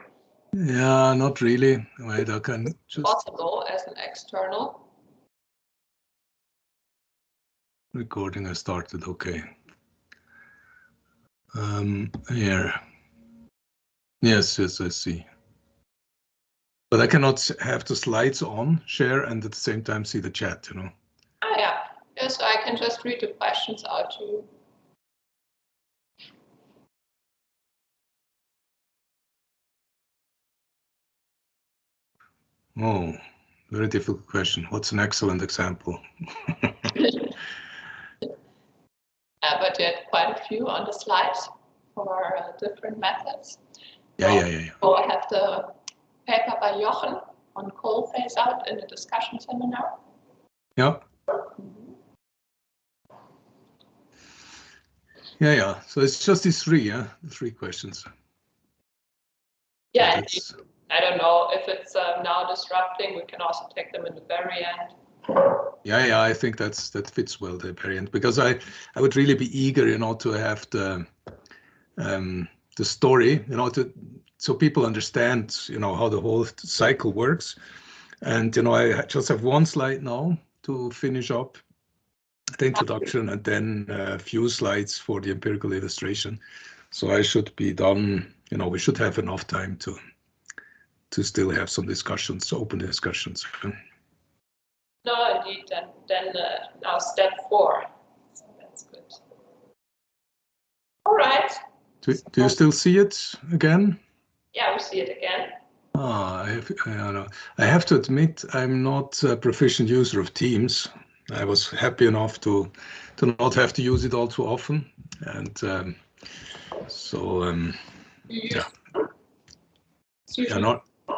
B: Yeah, not really. Wait, I can just
A: Possible as an external.
B: recording has started. Okay. Here. Yes, I see. But I cannot have the slides on, share, and at the same time see the chat, you know.
A: Ah, yeah. Yes, so I can just read the questions out to you.
B: Oh, very difficult question. What's an excellent example?
A: But you had quite a few on the slides for different methods.
B: Yeah.
A: So I have the paper by Jochen on coal phase out in the discussion seminar.
B: Yeah. Yeah. So it's just these three, yeah, the three questions.
A: Yeah, I don't know if it's now disrupting. We can also take them in the very end.
B: Yeah. I think that fits well the very end, because I would really be eager, you know, to have the story, you know, so people understand, you know, how the whole cycle works. And you know, I just have one slide now to finish up the introduction, and then a few slides for the empirical illustration. So I should be done. You know, we should have enough time to still have some discussions, open discussions.
A: No, indeed. Then now step 4. So that's good. All right.
B: Do you still see it again?
A: Yeah, we see it again.
B: I have to admit, I'm not a proficient user of Teams. I was happy enough to not have to use it all too often, and yeah.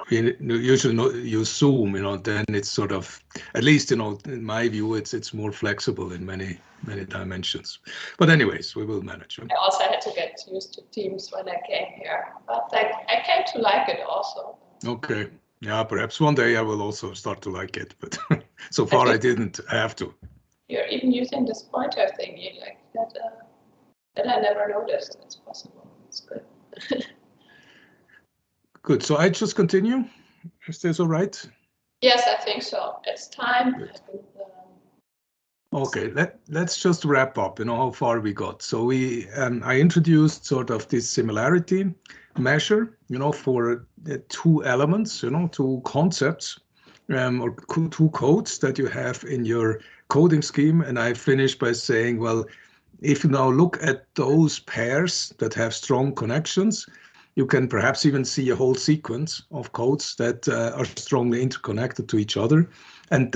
B: Usually not use Zoom, you know. Then it's sort of, at least, you know, in my view, it's more flexible in many dimensions. But anyways, we will manage.
A: I also had to get used to Teams when I came here, but I came to like it also.
B: Okay. Yeah, perhaps one day I will also start to like it, but so far I didn't have to.
A: You're even using this pointer thingy like that. That I never noticed. It's possible. It's good.
B: Good. So I just continue. Is this all right?
A: Yes, I think so. It's time.
B: Okay, let's just wrap up, you know, how far we got. So I introduced sort of this similarity measure, you know, for two elements, you know, two concepts, or two codes that you have in your coding scheme. And I finished by saying, well, if you now look at those pairs that have strong connections, you can perhaps even see a whole sequence of codes that are strongly interconnected to each other. And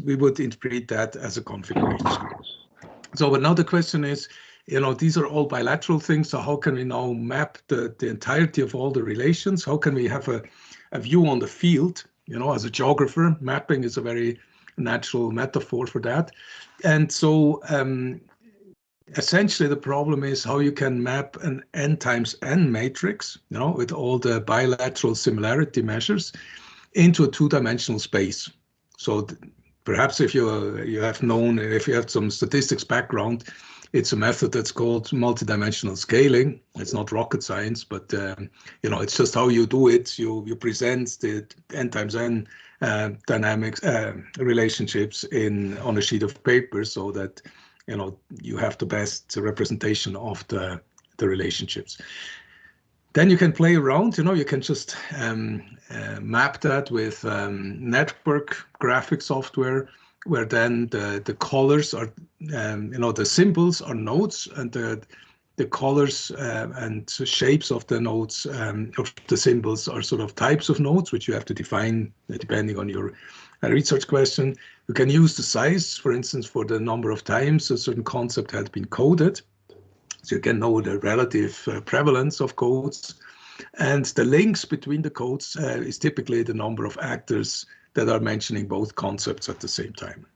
B: we would interpret that as a configuration. So, but now the question is, you know, these are all bilateral things. So how can we now map the entirety of all the relations? How can we have a view on the field? You know, as a geographer, mapping is a very natural metaphor for that. And so essentially the problem is how you can map an n times n matrix, you know, with all the bilateral similarity measures into a two-dimensional space. So perhaps if you have some statistics background, it's a method that's called multidimensional scaling. It's not rocket science, but you know, it's just how you do it. You present the n times n dynamics relationships on a sheet of paper, so that, you know, you have the best representation of the relationships. Then you can play around, you know, you can just map that with network graphic software, where then the colors are, you know, the symbols are nodes, and the colors and shapes of the nodes, of the symbols, are sort of types of nodes, which you have to define depending on your research question. You can use the size, for instance, for the number of times a certain concept has been coded. So you can know the relative prevalence of codes. And the links between the codes is typically the number of actors that are mentioning both concepts at the same time.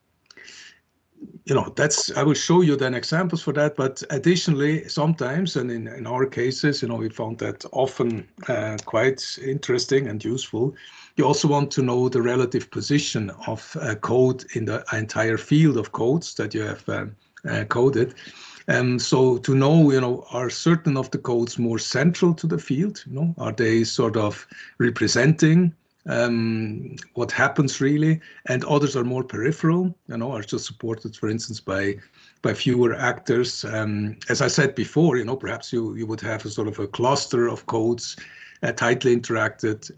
B: You know, I will show you then examples for that, but additionally, sometimes, and in our cases, you know, we found that often quite interesting and useful. You also want to know the relative position of a code in the entire field of codes that you have coded. So to know, are certain of the codes more central to the field? Are they sort of representing what happens really, and others are more peripheral, are just supported, for instance, by fewer actors. As I said before, perhaps you would have a sort of a cluster of codes tightly interacted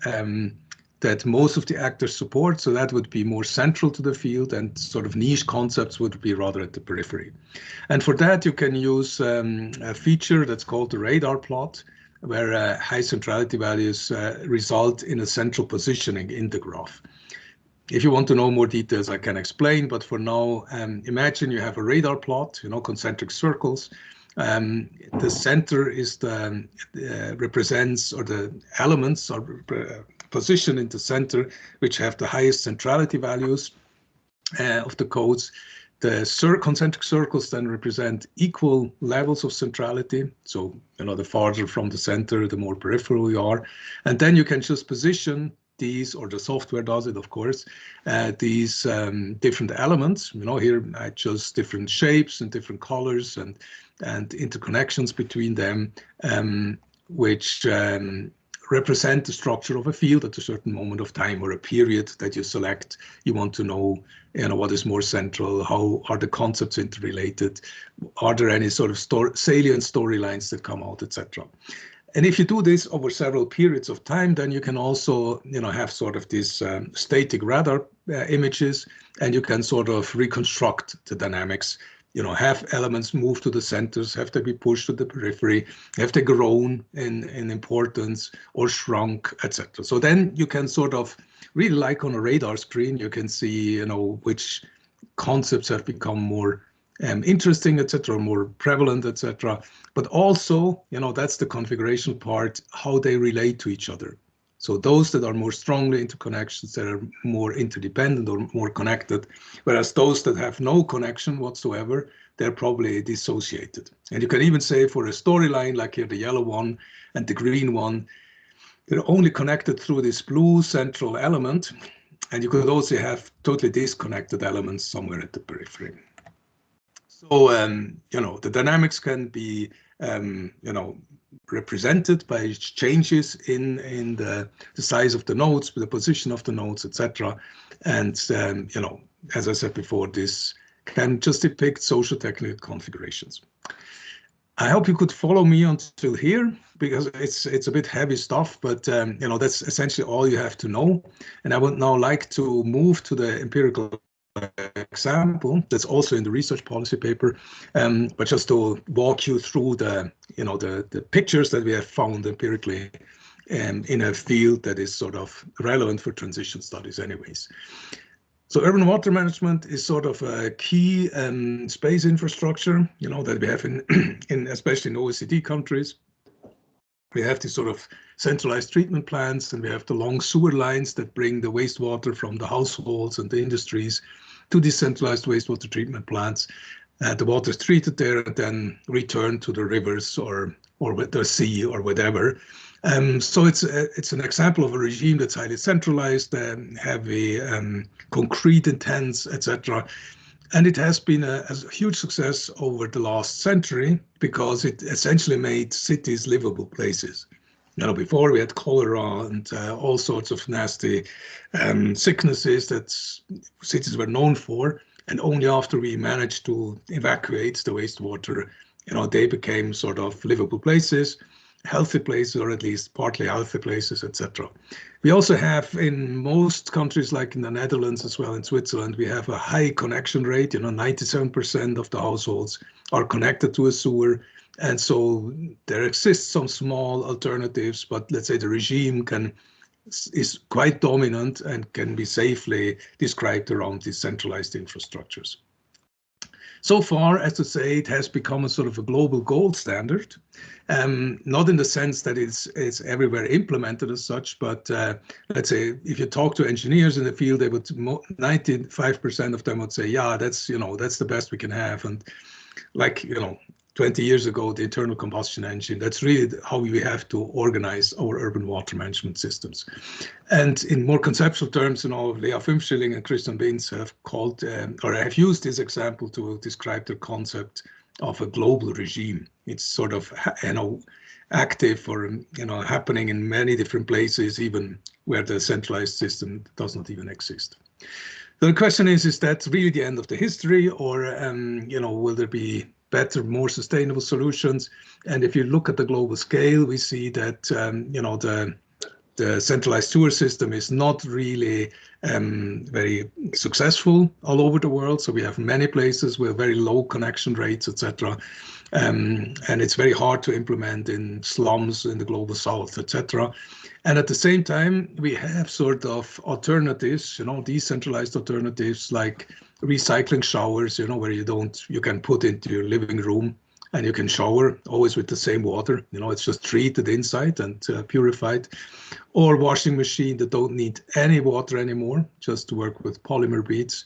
B: that most of the actors support, so that would be more central to the field, and sort of niche concepts would be rather at the periphery. And for that, you can use a feature that's called the radar plot, where high centrality values result in a central positioning in the graph. If you want to know more details, I can explain, but for now, imagine you have a radar plot, concentric circles. The center is represents, or the elements are positioned in the center, which have the highest centrality values of the codes. The concentric circles then represent equal levels of centrality. So, the farther from the center, the more peripheral you are. And then you can just position these, or the software does it, of course, these different elements. Here I chose different shapes and different colors and interconnections between them, which represent the structure of a field at a certain moment of time, or a period that you select. You want to know, what is more central, how are the concepts interrelated, are there any sort of salient storylines that come out, etc. And if you do this over several periods of time, then you can also, have sort of these static radar images, and you can sort of reconstruct the dynamics. Have elements move to the centers, have they be pushed to the periphery, have they grown in importance or shrunk, etc. So then you can sort of, really like on a radar screen, you can see, which concepts have become more interesting, etc., more prevalent, etc. But also, that's the configuration part, how they relate to each other. So those that are more strongly interconnections, that are more interdependent or more connected, whereas those that have no connection whatsoever, they're probably dissociated. And you can even say for a storyline, like here the yellow one and the green one, they're only connected through this blue central element. And you could also have totally disconnected elements somewhere at the periphery. So, the dynamics can be, represented by changes in the size of the nodes, the position of the nodes, etc. And, as I said before, this can just depict socio-technical configurations. I hope you could follow me until here, because it's a bit heavy stuff, but that's essentially all you have to know. And I would now like to move to the empirical example that's also in the research policy paper, but just to walk you through the pictures that we have found empirically in a field that is sort of relevant for transition studies anyways. So urban water management is sort of a key space infrastructure, that we have in especially in OECD countries. We have these sort of centralized treatment plants, and we have the long sewer lines that bring the wastewater from the households and the industries to these centralized wastewater treatment plants. The water is treated there and then returned to the rivers or the sea or whatever. So it's an example of a regime that's highly centralized, heavy, concrete, intense, etc. And it has been a huge success over the last century, because it essentially made cities livable places. Before we had cholera and all sorts of nasty sicknesses that cities were known for, and only after we managed to evacuate the wastewater, they became sort of livable places, healthy places, or at least partly healthy places, etc. We also have in most countries, like in the Netherlands as well, in Switzerland, we have a high connection rate. 97% of the households are connected to a sewer. And so there exists some small alternatives, but let's say the regime is quite dominant and can be safely described around these centralized infrastructures. So far, as to say, it has become a sort of a global gold standard, not in the sense that it's everywhere implemented as such, but let's say if you talk to engineers in the field, they would 95% of them would say, yeah, that's the best we can have. And 20 years ago, the internal combustion engine. That's really how we have to organize our urban water management systems. And in more conceptual terms, Lea Fünfschilling and Christian Binz have called or have used this example to describe the concept of a global regime. It's sort of active or happening in many different places, even where the centralized system does not even exist. So the question is that really the end of the history, or will there be better, more sustainable solutions? And if you look at the global scale, we see that the centralized sewer system is not really very successful all over the world. So we have many places with very low connection rates, etc. And it's very hard to implement in slums in the global south, etc. And at the same time, we have sort of alternatives, decentralized alternatives like recycling showers, where you can put into your living room and you can shower always with the same water. It's just treated inside and purified. Or washing machine that don't need any water anymore, just to work with polymer beads.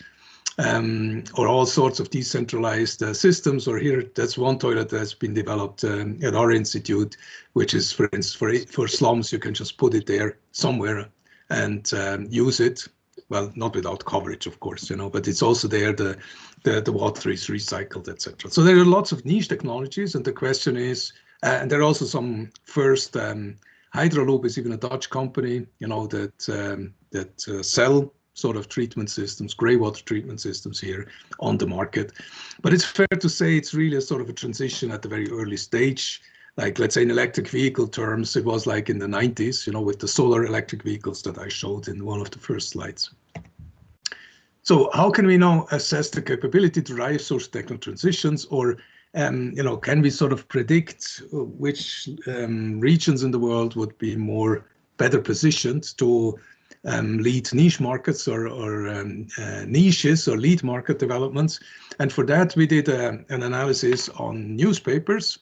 B: Or all sorts of decentralized systems. Or here, that's one toilet that's been developed at our institute, which is, for instance, for slums, you can just put it there somewhere and use it. Well, not without coverage, of course, but it's also there. The water is recycled, etc. So there are lots of niche technologies, and the question is, and there are also some first. Hydroloop is even a Dutch company, that sell sort of treatment systems, grey water treatment systems here on the market. But it's fair to say it's really a sort of a transition at the very early stage. Like, let's say in electric vehicle terms, it was like in the 90s, with the solar electric vehicles that I showed in one of the first slides. So how can we now assess the capability to drive socio-technical transitions, or can we sort of predict which regions in the world would be better positioned to lead niche markets or niches or lead market developments? And for that, we did an analysis on newspapers,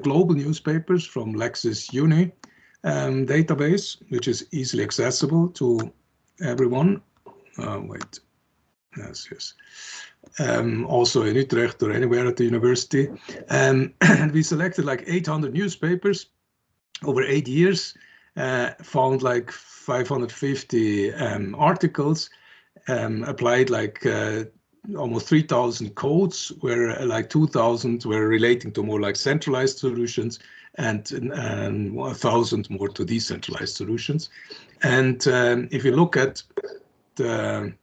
B: global newspapers from LexisUni database, which is easily accessible to everyone. Yes. Also in Utrecht or anywhere at the university. And we selected like 800 newspapers over 8 years, found like 550 articles, applied like almost 3,000 codes, where like 2,000 were relating to more like centralized solutions and 1,000 more to decentralized solutions. And if you look at the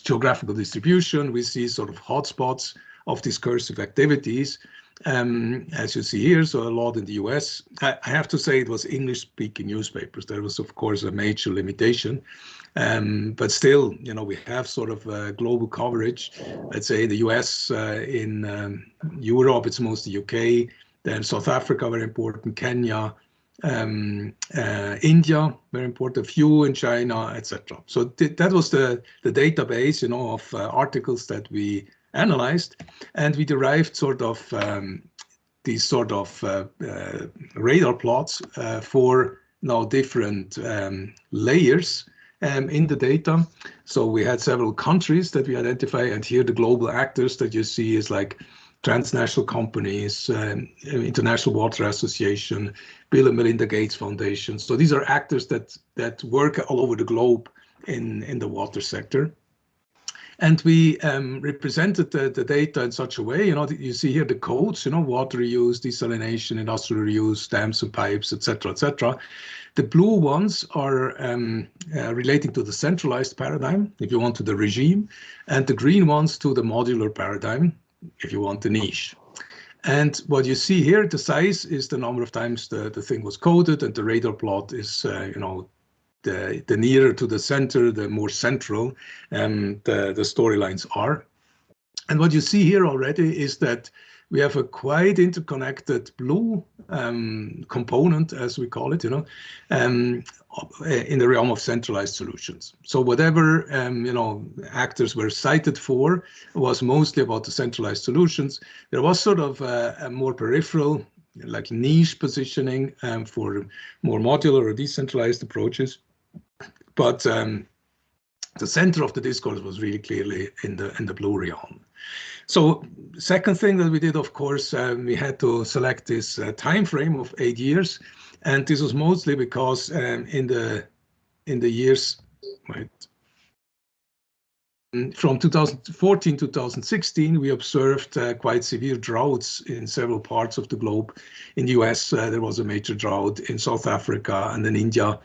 B: geographical distribution, we see sort of hotspots of discursive activities, as you see here. So a lot in the US. I have to say it was English-speaking newspapers. There was, of course, a major limitation. But still, we have sort of global coverage. Let's say in the US, in Europe, it's mostly UK, then South Africa, very important, Kenya, India, very important, a few in China, etc. So that was the database, of articles that we analyzed, and we derived sort of these sort of radar plots for now different layers in the data. So we had several countries that we identify, and here the global actors that you see is like transnational companies, International Water Association, Bill and Melinda Gates Foundation. So these are actors that work all over the globe in the water sector. And we represented the data in such a way, you see here the codes, water reuse, desalination, industrial reuse, dams and pipes, etc., etc. The blue ones are relating to the centralized paradigm, if you want, to the regime, and the green ones to the modular paradigm, if you want, the niche. And what you see here, the size is the number of times the thing was coded, and the radar plot is, the nearer to the center, the more central the storylines are. And what you see here already is that we have a quite interconnected blue component, as we call it, in the realm of centralized solutions. So whatever, actors were cited for was mostly about the centralized solutions. There was sort of a more peripheral, like niche positioning for more modular or decentralized approaches. But the center of the discourse was really clearly in the blue realm. So second thing that we did, of course, we had to select this time frame of 8 years, and this was mostly because in the years, right, from 2014 to 2016, we observed quite severe droughts in several parts of the globe. In the US, there was a major drought, in South Africa and in India.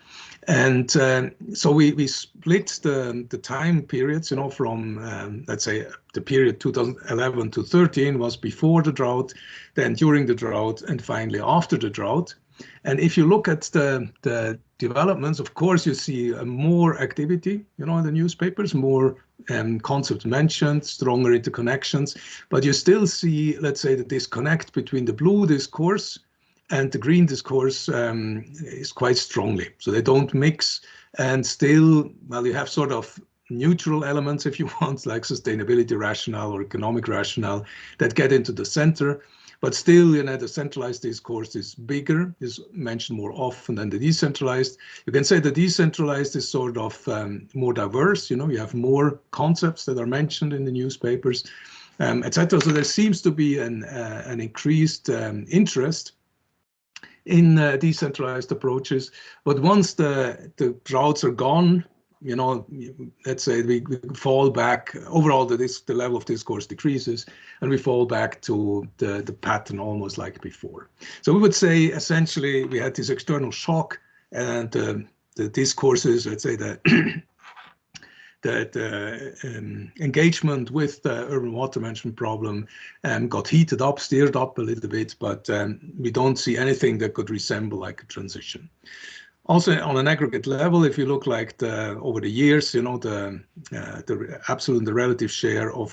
B: And so we split the time periods, you know, from, let's say, the period 2011 to 13 was before the drought, then during the drought, and finally after the drought. And if you look at the developments, of course, you see more activity, you know, in the newspapers, more concepts mentioned, stronger interconnections, but you still see, let's say, the disconnect between the blue discourse and the green discourse is quite strongly. So they don't mix, and still, well, you have sort of neutral elements, if you want, like sustainability rationale or economic rationale that get into the center. But still, you know, the centralized discourse is bigger, is mentioned more often than the decentralized. You can say the decentralized is sort of more diverse. You know, you have more concepts that are mentioned in the newspapers, etc. So there seems to be an increased interest in decentralized approaches. But once the droughts are gone, you know, let's say we fall back, overall the level of discourse decreases, and we fall back to the pattern almost like before. So we would say essentially we had this external shock, and the discourses, let's say the engagement with the urban water management problem got heated up, stirred up a little bit, but we don't see anything that could resemble like a transition. Also, on an aggregate level, if you look like over the years, you know, the absolute and the relative share of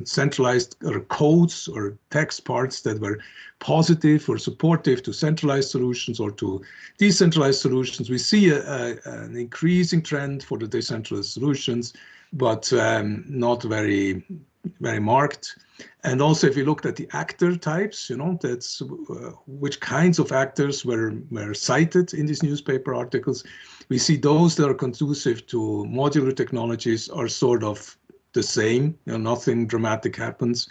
B: centralized or codes or text parts that were positive or supportive to centralized solutions or to decentralized solutions, we see an increasing trend for the decentralized solutions, but not very marked. And also, if you looked at the actor types, you know, that's which kinds of actors were cited in these newspaper articles, we see those that are conducive to modular technologies are sort of the same, you know, nothing dramatic happens.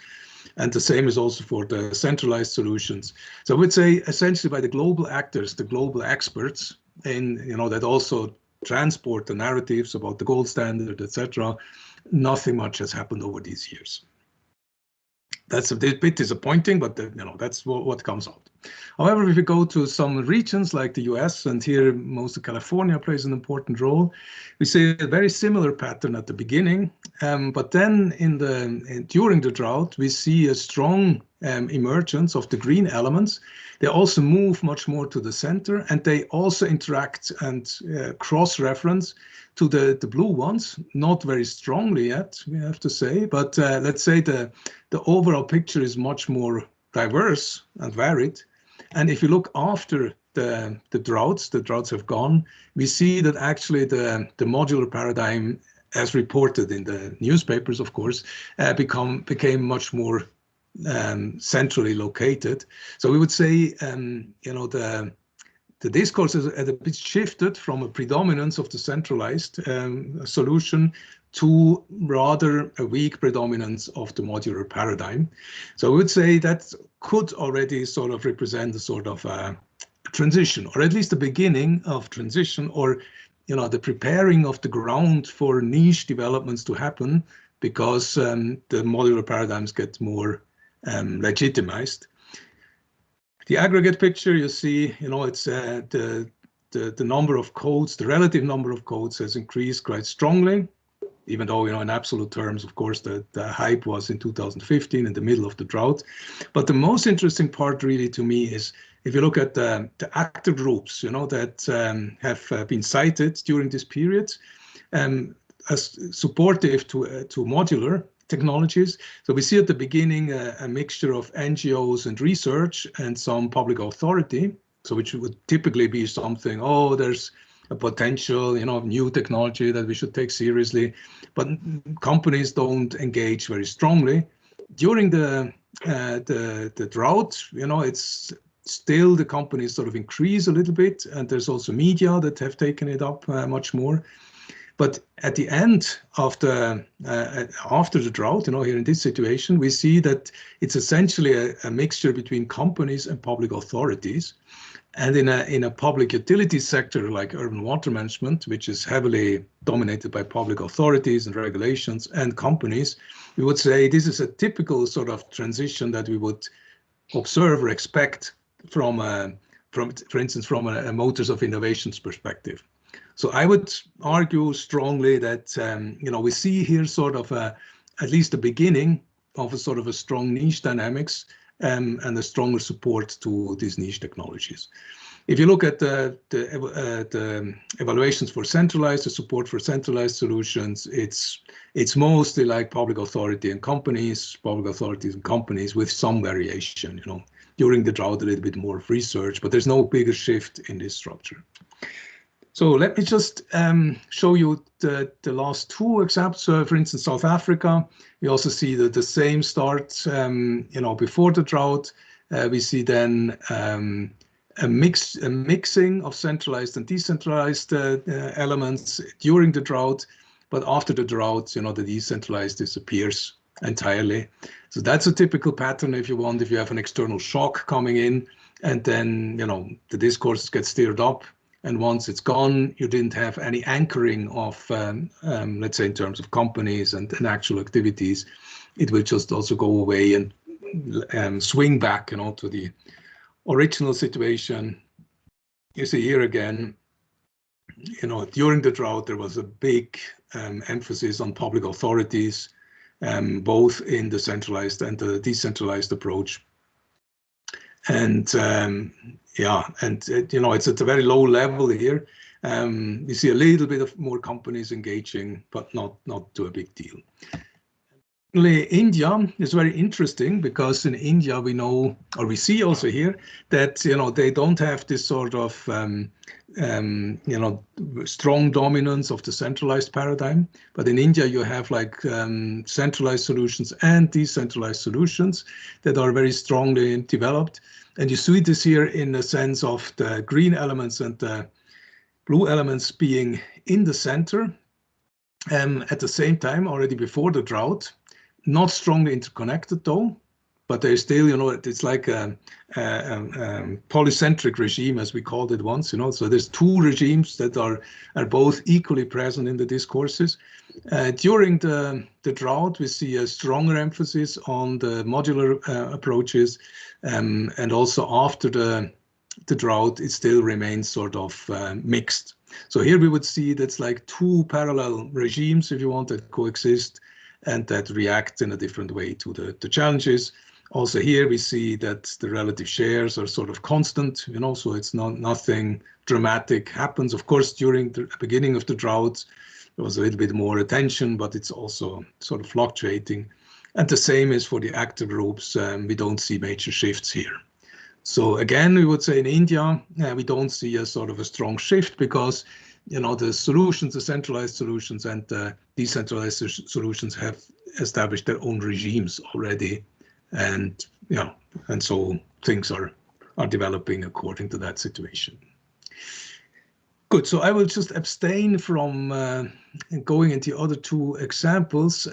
B: And the same is also for the centralized solutions. So I would say essentially by the global actors, the global experts, and you know, that also transport the narratives about the gold standard, etc., nothing much has happened over these years. That's a bit disappointing, but you know, that's what comes out. However, if you go to some regions like the US, and here most of California plays an important role, we see a very similar pattern at the beginning, but then during the drought, we see a strong emergence of the green elements. They also move much more to the center, and they also interact and cross-reference to the blue ones, not very strongly yet, we have to say, but let's say the overall picture is much more diverse and varied. And if you look after the droughts have gone, we see that actually the modular paradigm, as reported in the newspapers, of course, became much more centrally located. So we would say, you know, the discourse has a bit shifted from a predominance of the centralized solution to rather a weak predominance of the modular paradigm. So I would say that could already sort of represent a sort of a transition, or at least the beginning of transition, or you know, the preparing of the ground for niche developments to happen, because the modular paradigms get more legitimized. The aggregate picture, you see, you know, it's the number of codes, the relative number of codes has increased quite strongly, even though, you know, in absolute terms, of course, the hype was in 2015 in the middle of the drought. But the most interesting part really to me is if you look at the actor groups, you know, that have been cited during this period as supportive to modular technologies. So we see at the beginning a mixture of NGOs and research and some public authority, so which would typically be something, oh, there's a potential, you know, new technology that we should take seriously, but companies don't engage very strongly. During the drought, you know, it's still the companies sort of increase a little bit, and there's also media that have taken it up much more. But at the end of the after the drought, here in this situation, we see that it's essentially a mixture between companies and public authorities. And in a public utility sector like urban water management, which is heavily dominated by public authorities and regulations and companies, we would say this is a typical sort of transition that we would observe or expect from for instance, from a motors of innovations perspective. So I would argue strongly that we see here sort of at least the beginning of a sort of a strong niche dynamics and a stronger support to these niche technologies. If you look at the evaluations for centralized, the support for centralized solutions, it's mostly like public authorities and companies with some variation. During the drought, a little bit more of research, but there's no bigger shift in this structure. So let me just show you the last two examples. So for instance, South Africa, we also see that the same start, before the drought. We see then a mixing of centralized and decentralized elements during the drought. But after the drought, the decentralized disappears entirely. So that's a typical pattern if you want, if you have an external shock coming in, and then, the discourse gets stirred up. And once it's gone, you didn't have any anchoring of, let's say, in terms of companies and actual activities. It will just also go away and swing back, to the original situation. You see here again, during the drought, there was a big emphasis on public authorities, both in the centralized and the decentralized approach. And it's at a very low level here. We see a little bit of more companies engaging, but not to a big deal. India is very interesting because in India we know, or we see also here, that they don't have this sort of strong dominance of the centralized paradigm. But in India you have like centralized solutions and decentralized solutions that are very strongly developed. And you see this here in the sense of the green elements and the blue elements being in the center at the same time already before the drought. Not strongly interconnected though, but there's still, it's like a polycentric regime, as we called it once, so there's two regimes that are both equally present in the discourses. During the drought, we see a stronger emphasis on the modular approaches, and also after the drought, it still remains sort of mixed. So here we would see that's like two parallel regimes, if you want, that coexist and that react in a different way to the challenges. Also here we see that the relative shares are sort of constant, so it's nothing dramatic happens. Of course, during the beginning of the drought, there was a little bit more attention, but it's also sort of fluctuating. And the same is for the actor groups. We don't see major shifts here. So again, we would say in India, we don't see a sort of a strong shift because the solutions, the centralized solutions and the decentralized solutions have established their own regimes already. And and so things are developing according to that situation. Good, so I will just abstain from going into the other two examples,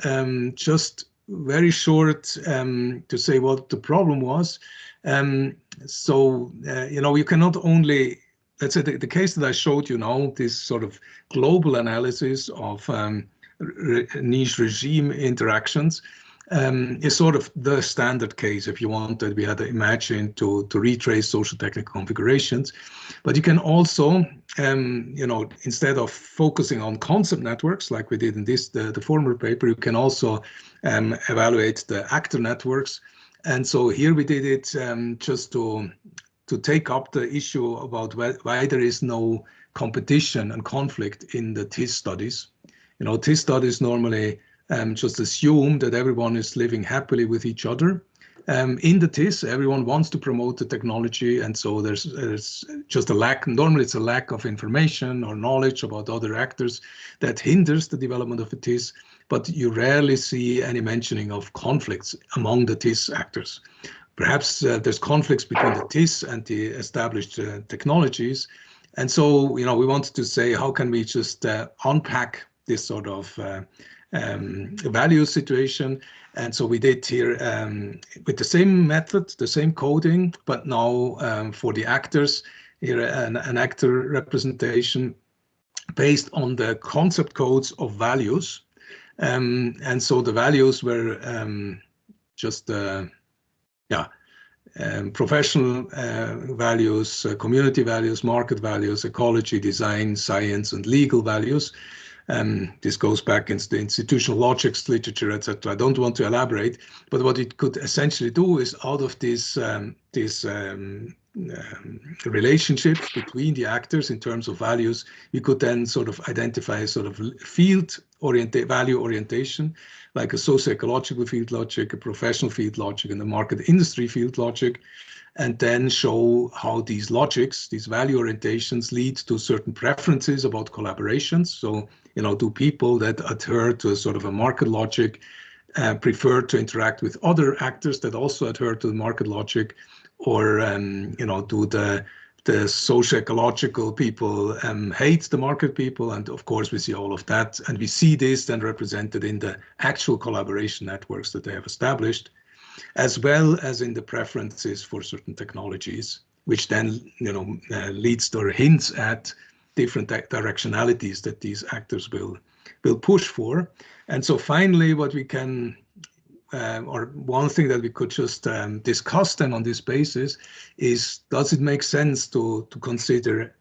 B: just very short to say what the problem was. You cannot only, let's say the case that I showed you now, this sort of global analysis of niche regime interactions is sort of the standard case if you want that we had to imagine to retrace socio-technical configurations. But you can also, instead of focusing on concept networks like we did in the former paper, you can also evaluate the actor networks. And so here we did it just to take up the issue about why there is no competition and conflict in the TIS studies. TIS studies normally just assume that everyone is living happily with each other. In the TIS, everyone wants to promote the technology, and so there's just a lack. Normally, it's a lack of information or knowledge about other actors that hinders the development of the TIS. But you rarely see any mentioning of conflicts among the TIS actors. Perhaps there's conflicts between the TIS and the established technologies. And so, we wanted to say, how can we just unpack this sort of value situation. And so we did here with the same method, the same coding, but now for the actors, here an actor representation based on the concept codes of values. And so the values were just, professional values, community values, market values, ecology, design, science, and legal values. This goes back into the institutional logics literature, etc. I don't want to elaborate, but what it could essentially do is out of these relationships between the actors in terms of values, you could then sort of identify sort of value orientation, like a socio-ecological field logic, a professional field logic, and a market industry field logic, and then show how these logics, these value orientations, lead to certain preferences about collaborations. So, do people that adhere to a sort of a market logic prefer to interact with other actors that also adhere to the market logic, or do the socio-ecological people hate the market people? And of course we see all of that, and we see this then represented in the actual collaboration networks that they have established, as well as in the preferences for certain technologies, which then leads to or hints at different directionalities that these actors will push for. And so finally, what we can or one thing that we could just discuss then on this basis is, does it make sense to consider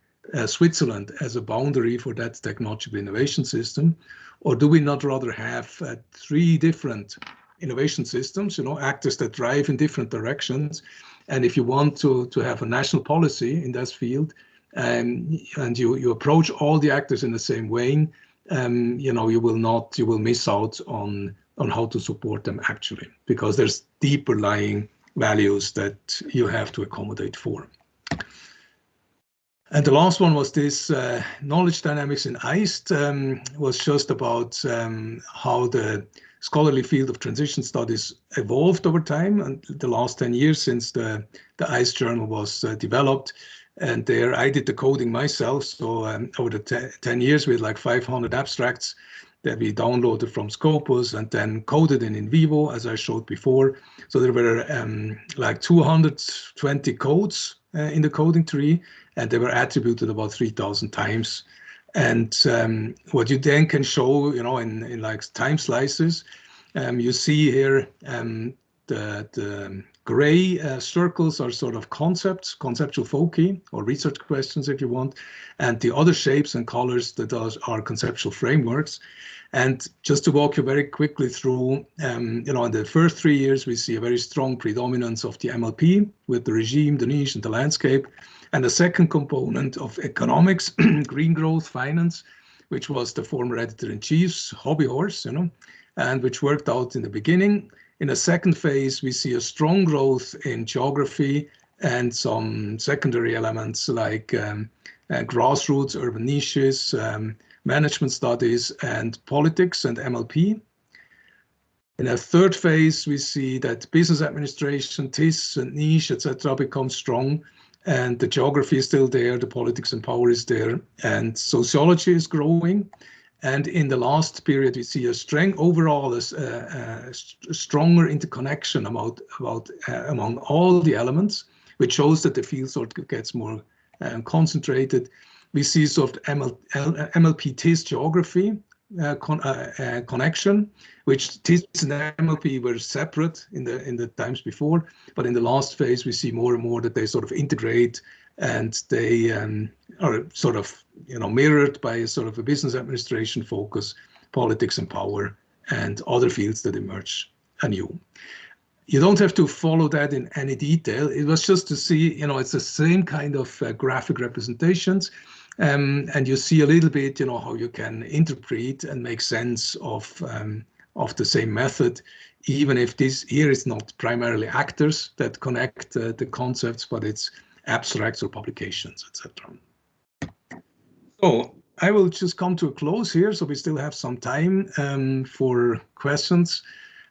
B: Switzerland as a boundary for that technological innovation system, or do we not rather have 3 different innovation systems, actors that drive in different directions? And if you want to have a national policy in this field, and you approach all the actors in the same way, you will miss out on how to support them actually, because there's deeper lying values that you have to accommodate for. And the last one was this knowledge dynamics in ICE, was just about how the scholarly field of transition studies evolved over time and the last 10 years since the ICE journal was developed. And there I did the coding myself. So over the 10 years, we had like 500 abstracts that we downloaded from Scopus and then coded in vivo, as I showed before. So there were like 220 codes in the coding tree, and they were attributed about 3,000 times. And what you then can show, in like time slices, you see here the gray circles are sort of conceptual foci, or research questions if you want, and the other shapes and colors that are conceptual frameworks. And just to walk you very quickly through, in the first 3 years, we see a very strong predominance of the MLP with the regime, the niche, and the landscape. And the second component of economics, green growth, finance, which was the former editor-in-chief's hobby horse, and which worked out in the beginning. In the second phase, we see a strong growth in geography and some secondary elements like grassroots, urban niches, management studies, and politics and MLP. In a third phase, we see that business administration, TIS and niche, etc., become strong, and the geography is still there, the politics and power is there, and sociology is growing. And in the last period, we see a overall a stronger interconnection among all the elements, which shows that the field sort of gets more concentrated. We see sort of MLP TIS geography connection, which TIS and MLP were separate in the times before, but in the last phase we see more and more that they sort of integrate, and they are sort of mirrored by a sort of a business administration focus, politics and power, and other fields that emerge anew. You don't have to follow that in any detail. It was just to see, it's the same kind of graphic representations. And you see a little bit, how you can interpret and make sense of the same method, even if this here is not primarily actors that connect the concepts, but it's abstracts or publications, etc. So I will just come to a close here, so we still have some time for questions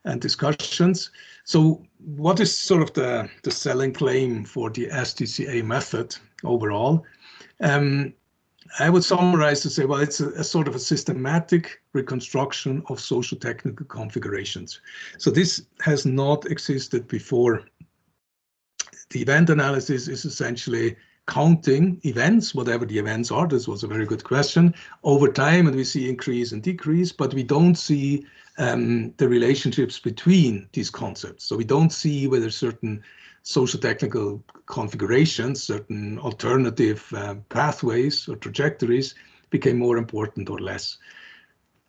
B: and discussions. So what is sort of the selling claim for the Sdca method overall? I would summarize to say, well, it's a sort of a systematic reconstruction of socio-technical configurations. So this has not existed before. The event analysis is essentially counting events, whatever the events are. This was a very good question. Over time, and we see increase and decrease, but we don't see the relationships between these concepts. So we don't see whether certain socio-technical configurations, certain alternative pathways or trajectories became more important or less.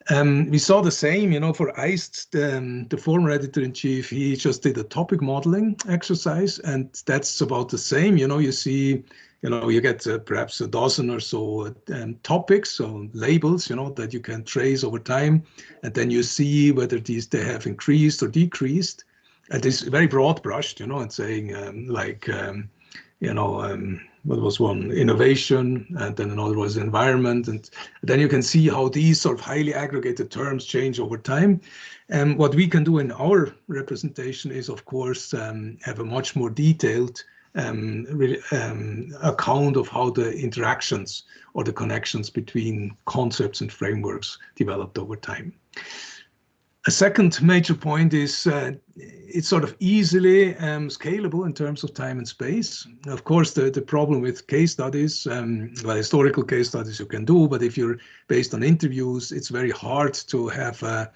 B: We saw the same, for Eist, the former editor-in-chief, he just did a topic modeling exercise, and that's about the same. You see, you get perhaps a dozen or so topics, so labels, that you can trace over time, and then you see whether they have increased or decreased. And it's very broad brushed, and saying what was one? Innovation, and then another was environment. And then you can see how these sort of highly aggregated terms change over time. And what we can do in our representation is, of course, have a much more detailed account of how the interactions or the connections between concepts and frameworks developed over time. A second major point is it's sort of easily scalable in terms of time and space. Of course, the problem with case studies, well, historical case studies you can do, but if you're based on interviews, it's very hard to have a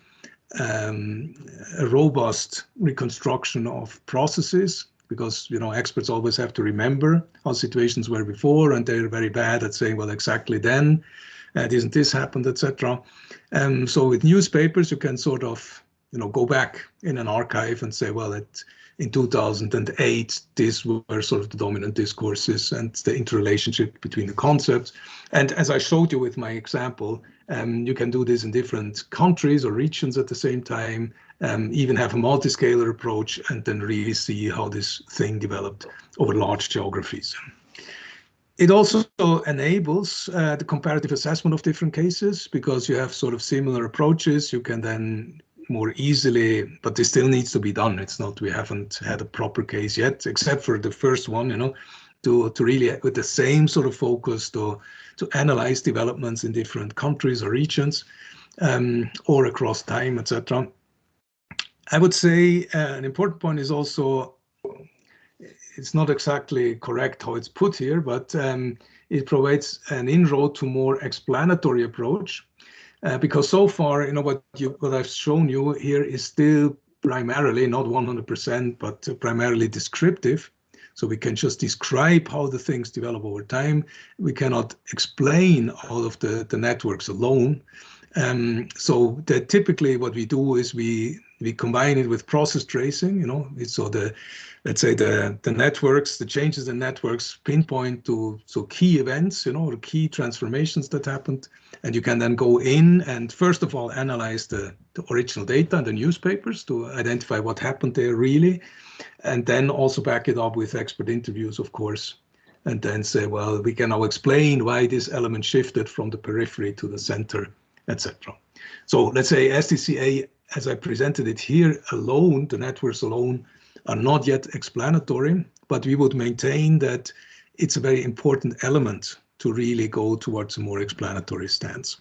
B: robust reconstruction of processes, because experts always have to remember how situations were before, and they're very bad at saying, well, exactly then. Isn't this happened, etc. So with newspapers, you can sort of, go back in an archive and say, well, in 2008, these were sort of the dominant discourses and the interrelationship between the concepts. And as I showed you with my example, you can do this in different countries or regions at the same time, even have a multi-scalar approach, and then really see how this thing developed over large geographies. It also enables the comparative assessment of different cases, because you have sort of similar approaches. You can then more easily, but this still needs to be done. It's not, we haven't had a proper case yet, except for the first one, to really, with the same sort of focus, to analyze developments in different countries or regions, or across time, etc. I would say an important point is also, it's not exactly correct how it's put here, but it provides an inroad to more explanatory approach, because so far, what I've shown you here is still primarily, not 100%, but primarily descriptive. So we can just describe how the things develop over time. We cannot explain all of the networks alone. So that typically what we do is we combine it with process tracing, so let's say the networks, the changes in networks pinpoint to key events, or key transformations that happened. And you can then go in and first of all analyze the original data in the newspapers to identify what happened there really. And then also back it up with expert interviews, of course, and then say, well, we can now explain why this element shifted from the periphery to the center, etc. So let's say Sdca, as I presented it here alone, the networks alone are not yet explanatory, but we would maintain that it's a very important element to really go towards a more explanatory stance.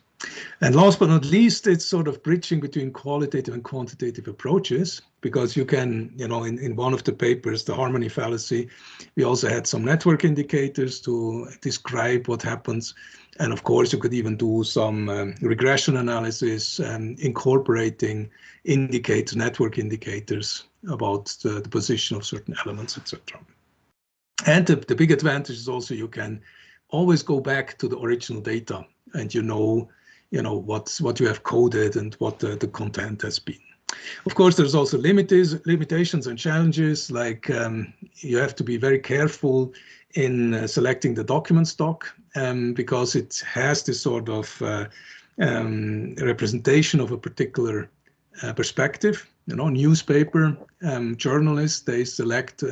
B: And last but not least, it's sort of bridging between qualitative and quantitative approaches, because you can, in one of the papers, the harmony fallacy, we also had some network indicators to describe what happens. And of course, you could even do some regression analysis incorporating network indicators about the position of certain elements, etc. And the big advantage is also you can always go back to the original data, and what you have coded and what the content has been. Of course, there's also limitations and challenges, like you have to be very careful in selecting the document stock, because it has this sort of representation of a particular perspective. Newspaper journalists, they select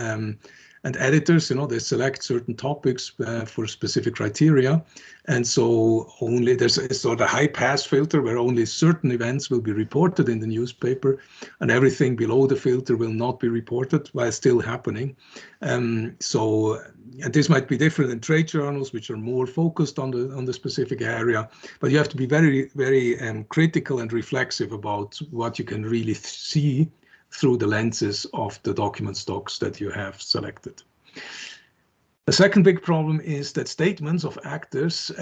B: And editors, they select certain topics for specific criteria. And so only there's a sort of high pass filter where only certain events will be reported in the newspaper, and everything below the filter will not be reported while still happening. And this might be different in trade journals, which are more focused on the specific area, but you have to be very, very critical and reflexive about what you can really see through the lenses of the document stocks that you have selected. The second big problem is that statements of actors,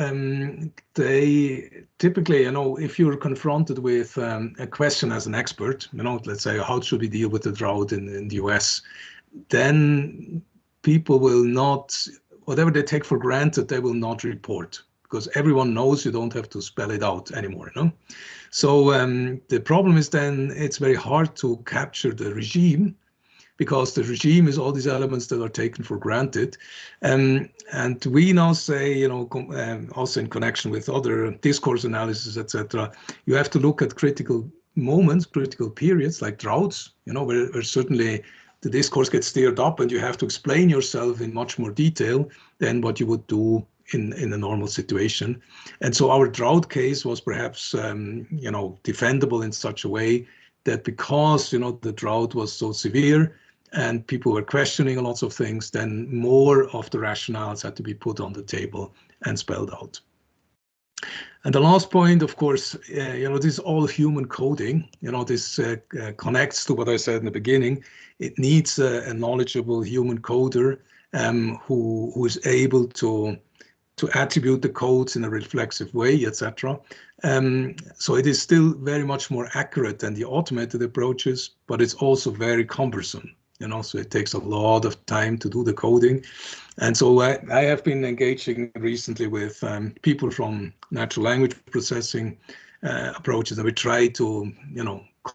B: they typically, if you're confronted with a question as an expert, let's say, how should we deal with the drought in the US, then people will not, whatever they take for granted, they will not report, because everyone knows you don't have to spell it out anymore. So the problem is then it's very hard to capture the regime, because the regime is all these elements that are taken for granted. And we now say, also in connection with other discourse analysis, etc., you have to look at critical moments, critical periods like droughts, where certainly the discourse gets stirred up and you have to explain yourself in much more detail than what you would do in a normal situation. And so our drought case was perhaps, defendable in such a way that because, the drought was so severe and people were questioning lots of things, then more of the rationales had to be put on the table and spelled out. And the last point, of course, this is all human coding. This connects to what I said in the beginning. It needs a knowledgeable human coder who is able to attribute the codes in a reflexive way, etc. So it is still very much more accurate than the automated approaches, but it's also very cumbersome. So it takes a lot of time to do the coding. And so I have been engaging recently with people from natural language processing approaches, and we try to,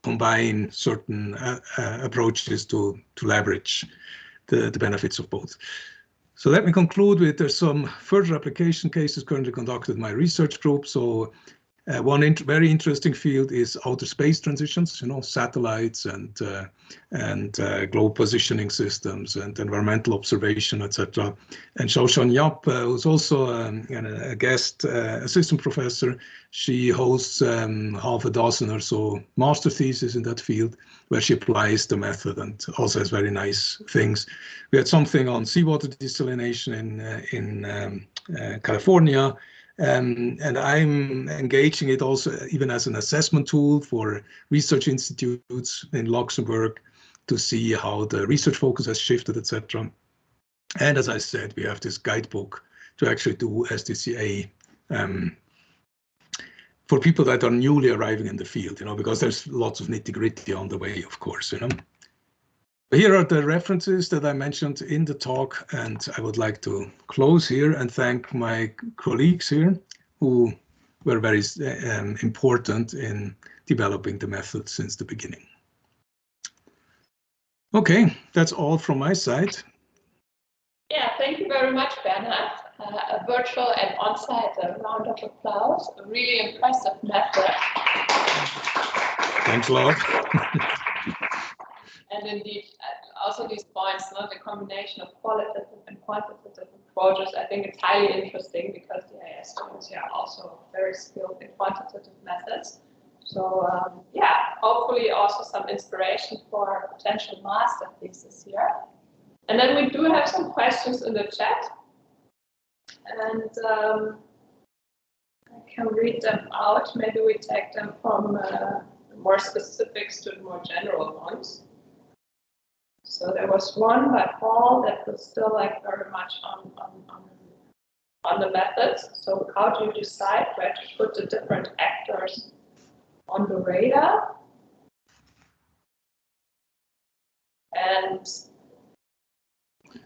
B: combine certain approaches to leverage the benefits of both. So let me conclude with there's some further application cases currently conducted in my research group. So one very interesting field is outer space transitions, satellites and globe positioning systems and environmental observation, etc. And Xiaoshan Yap, who's also a guest assistant professor, she hosts half a dozen or so master theses in that field where she applies the method and also has very nice things. We had something on seawater desalination in California. And I'm engaging it also even as an assessment tool for research institutes in Luxembourg to see how the research focus has shifted, etc. And as I said, we have this guidebook to actually do Sdca for people that are newly arriving in the field, because there's lots of nitty-gritty on the way, of course, Here are the references that I mentioned in the talk, and I would like to close here and thank my colleagues here who were very important in developing the method since the beginning. Okay, that's all from my side.
A: Yeah, thank you very much, Bernhard. A virtual and on-site round of applause. A really impressive method.
B: Thanks a lot.
A: And indeed, also these points, the combination of qualitative and quantitative approaches, I think it's highly interesting because the IS students are also very skilled in quantitative methods. So yeah, hopefully also some inspiration for potential master thesis here. And then we do have some questions in the chat. And I can read them out. Maybe we take them from more specifics to more general ones. So there was one by Paul that was still very much on the methods. So how do you decide where to put the different actors on the radar? And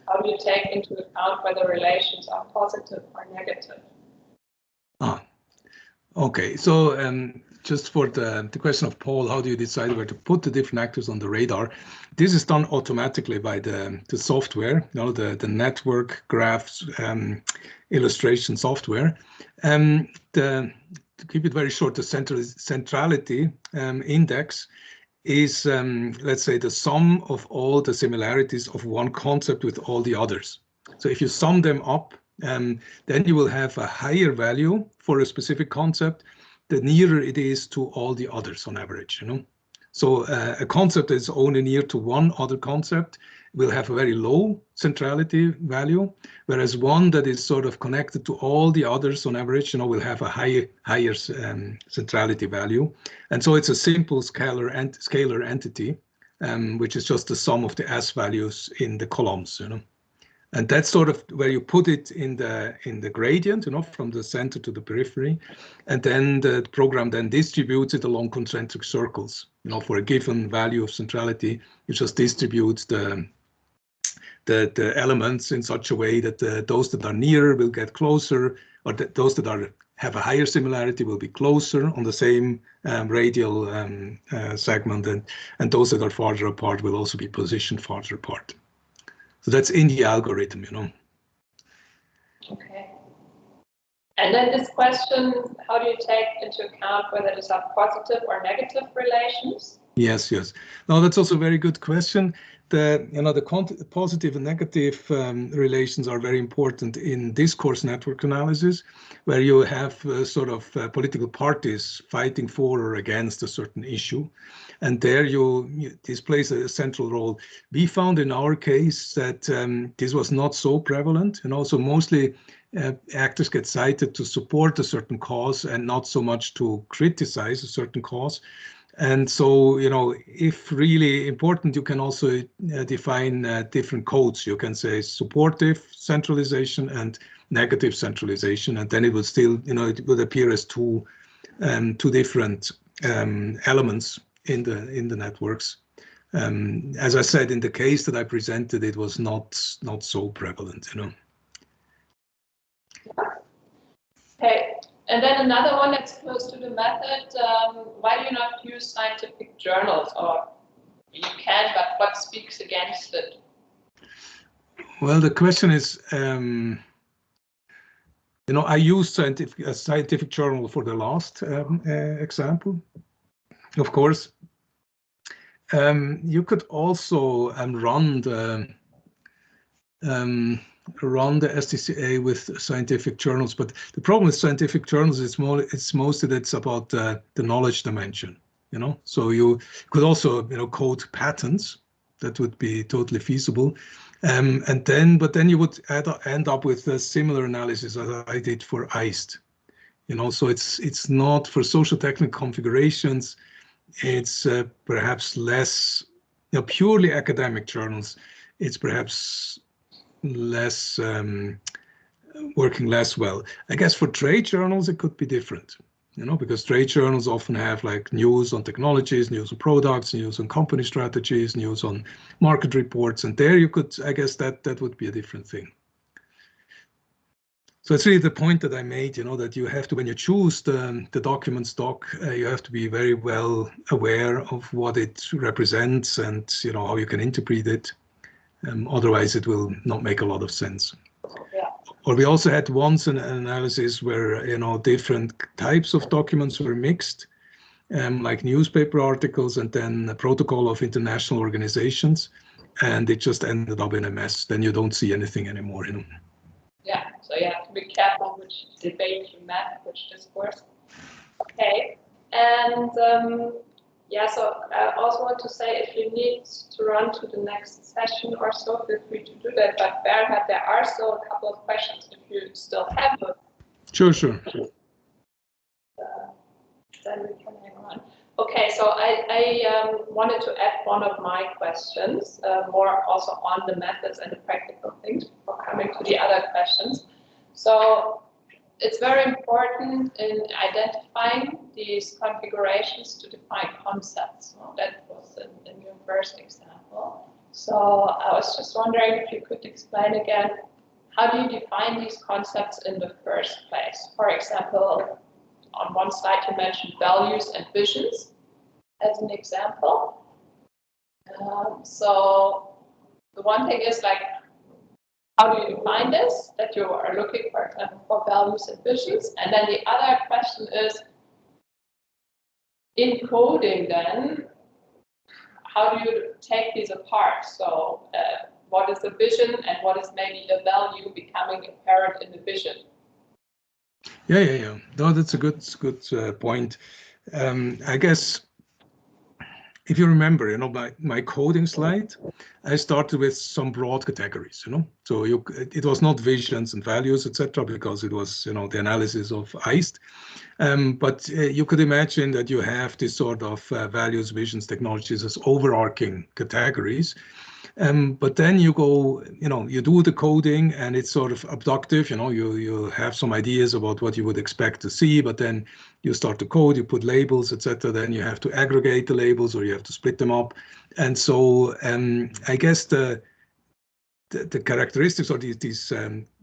A: how do you take into account whether relations are positive or negative?
B: Okay, so just for the question of Paul, how do you decide where to put the different actors on the radar? This is done automatically by the software, the network graphs illustration software. To keep it very short, the Centrality Index is, let's say, the sum of all the similarities of one concept with all the others. So if you sum them up, then you will have a higher value for a specific concept, the nearer it is to all the others on average, you know. So a concept that is only near to one other concept will have a very low centrality value, whereas one that is sort of connected to all the others on average, you know, will have a higher centrality value. And so it's a simple scalar entity, which is just the sum of the S values in the columns, you know. And that's sort of where you put it in the gradient, you know, from the center to the periphery, and then the program then distributes it along concentric circles. You know, for a given value of centrality, you just distribute the elements in such a way that those that are nearer will get closer, or that those that have a higher similarity will be closer on the same radial segment, and those that are farther apart will also be positioned farther apart. So that's in the algorithm, you know.
A: Okay. And then this question, how do you take into account whether these are positive or negative relations?
B: Yes, yes. No, that's also a very good question. The positive and negative relations are very important in discourse network analysis, where you have sort of political parties fighting for or against a certain issue. And there this plays a central role. We found in our case that this was not so prevalent, and also mostly actors get cited to support a certain cause and not so much to criticize a certain cause. And so, you know, if really important, you can also define different codes. You can say supportive centralization and negative centralization, and then it will still, you know, it would appear as two different elements in the networks. As I said, in the case that I presented, it was not so prevalent, you know.
A: Okay. And then another one that's close to the method, why do you not use scientific journals? Or you can, but what speaks against it?
B: Well, the question is, you know, I used a scientific journal for the last example, of course. You could also run the Sdca with scientific journals, but the problem with scientific journals is it's mostly that it's about the knowledge dimension, you know. So you could also, you know, code patents. That would be totally feasible, but then you would end up with a similar analysis as I did for ICE, you know. So it's not for socio-technical configurations. It's perhaps less, you know, purely academic journals. It's perhaps less working less well. I guess for trade journals it could be different, you know, because trade journals often have like news on technologies, news on products, news on company strategies, news on market reports, and there you could, I guess that would be a different thing. So it's really the point that I made, you know, that you have to, when you choose the document stock, you have to be very well aware of what it represents and, you know, how you can interpret it. Otherwise, it will not make a lot of sense.
A: Yeah.
B: Or we also had once an analysis where, you know, different types of documents were mixed, like newspaper articles and then a protocol of international organizations, and it just ended up in a mess. Then you don't see anything anymore, you know.
A: Yeah, so you have to be careful which debate you map, which discourse. Okay, and yeah, so I also want to say if you need to run to the next session or so, feel free to do that. But Bernhard, there are still a couple of questions if you still have them.
B: Sure.
A: Then we can hang on. Okay, so I wanted to add one of my questions, more also on the methods and the practical things before coming to the other questions. So it's very important in identifying these configurations to define concepts. So that was in your first example. So I was just wondering if you could explain again, how do you define these concepts in the first place? For example, on one slide you mentioned values and visions as an example. So the one thing is like, how do you define this, that you are looking, for example, for values and visions? And then the other question is, in coding then, how do you take these apart? So what is the vision and what is maybe a value becoming apparent in the vision?
B: Yeah. No, that's a good point. I guess if you remember, my coding slide, I started with some broad categories, So it was not visions and values, etc., because it was, the analysis of ICE. But you could imagine that you have this sort of values, visions, technologies as overarching categories. But then you go, you do the coding and it's sort of abductive, you have some ideas about what you would expect to see, but then you start to code, you put labels, etc. Then you have to aggregate the labels or you have to split them up. And so I guess the characteristics or these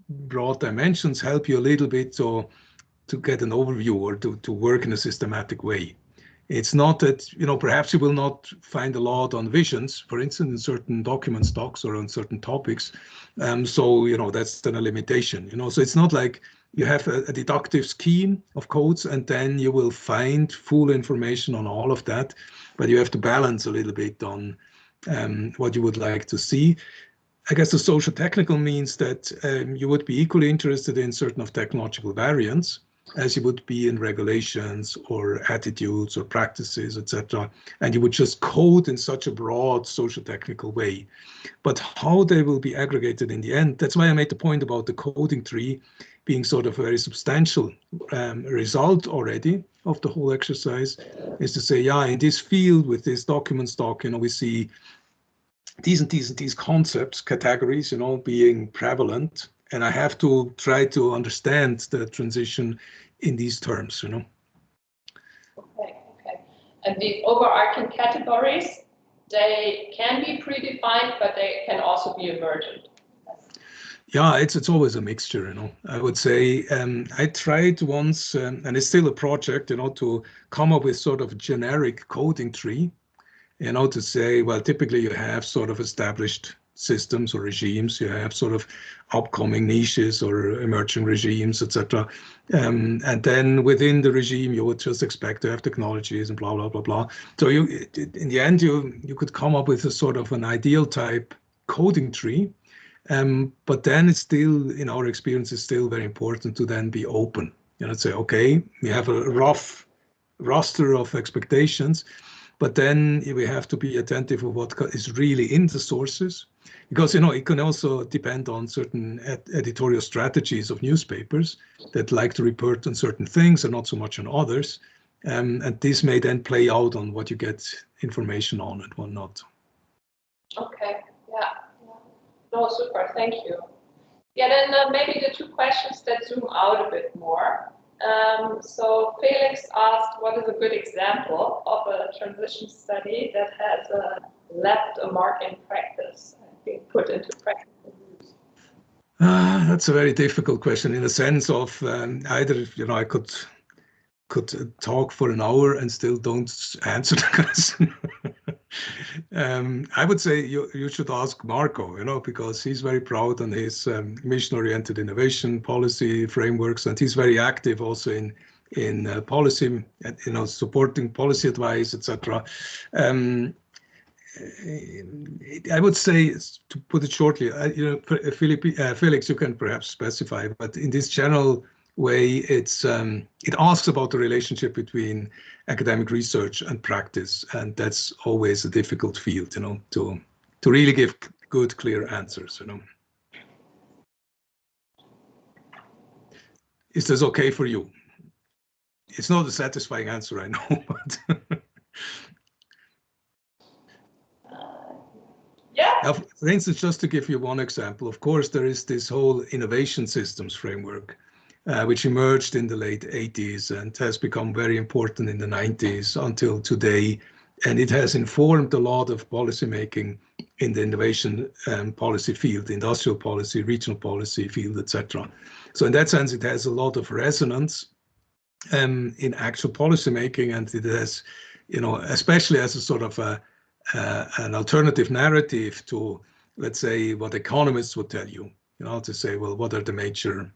B: broad dimensions help you a little bit to get an overview or to work in a systematic way. It's not that, perhaps you will not find a lot on visions, for instance, in certain document stocks or on certain topics. So, that's then a limitation, So it's not like you have a deductive scheme of codes and then you will find full information on all of that, but you have to balance a little bit on what you would like to see. I guess the socio-technical means that you would be equally interested in certain of technological variants as you would be in regulations or attitudes or practices, etc. And you would just code in such a broad socio-technical way. But how they will be aggregated in the end, that's why I made the point about the coding tree being sort of a very substantial result already of the whole exercise, is to say, yeah, in this field with this document stock, we see these and these concepts, categories, being prevalent. And I have to try to understand the transition in these terms,
A: Okay. And the overarching categories, they can be predefined, but they can also be emergent.
B: Yeah, it's always a mixture, I would say. I tried once, and it's still a project, to come up with sort of a generic coding tree, to say, well, typically you have sort of established systems or regimes, you have sort of upcoming niches or emerging regimes, etc. And then within the regime, you would just expect to have technologies and blah, blah, blah, blah. So in the end, you could come up with a sort of an ideal type coding tree. But then it's still, in our experience, it's still very important to then be open, say, okay, we have a rough roster of expectations, but then we have to be attentive of what is really in the sources, because it can also depend on certain editorial strategies of newspapers that like to report on certain things and not so much on others, and this may then play out on what you get information on and what not.
A: Okay, yeah. No, super, thank you. Yeah, then maybe the two questions that zoom out a bit more. So Felix asked, what is a good example of a transition study that has left a mark in practice, being put into practice?
B: That's a very difficult question in the sense of either, I could talk for an hour and still don't answer the question. I would say you should ask Marco, because he's very proud on his mission-oriented innovation policy frameworks, and he's very active also in policy, supporting policy advice, etc. I would say, to put it shortly, Felix, you can perhaps specify, but in this general way, it asks about the relationship between academic research and practice, and that's always a difficult field, to really give good, clear answers, Is this okay for you? It's not a satisfying answer, I know, but
A: yeah.
B: Now, for instance, just to give you one example, of course, there is this whole innovation systems framework, which emerged in the late 80s and has become very important in the 90s until today. And it has informed a lot of policymaking in the innovation policy field, industrial policy, regional policy field, etc. So in that sense, it has a lot of resonance in actual policymaking, and it has, especially as a sort of an alternative narrative to, let's say, what economists would tell you, to say, well, what are the major,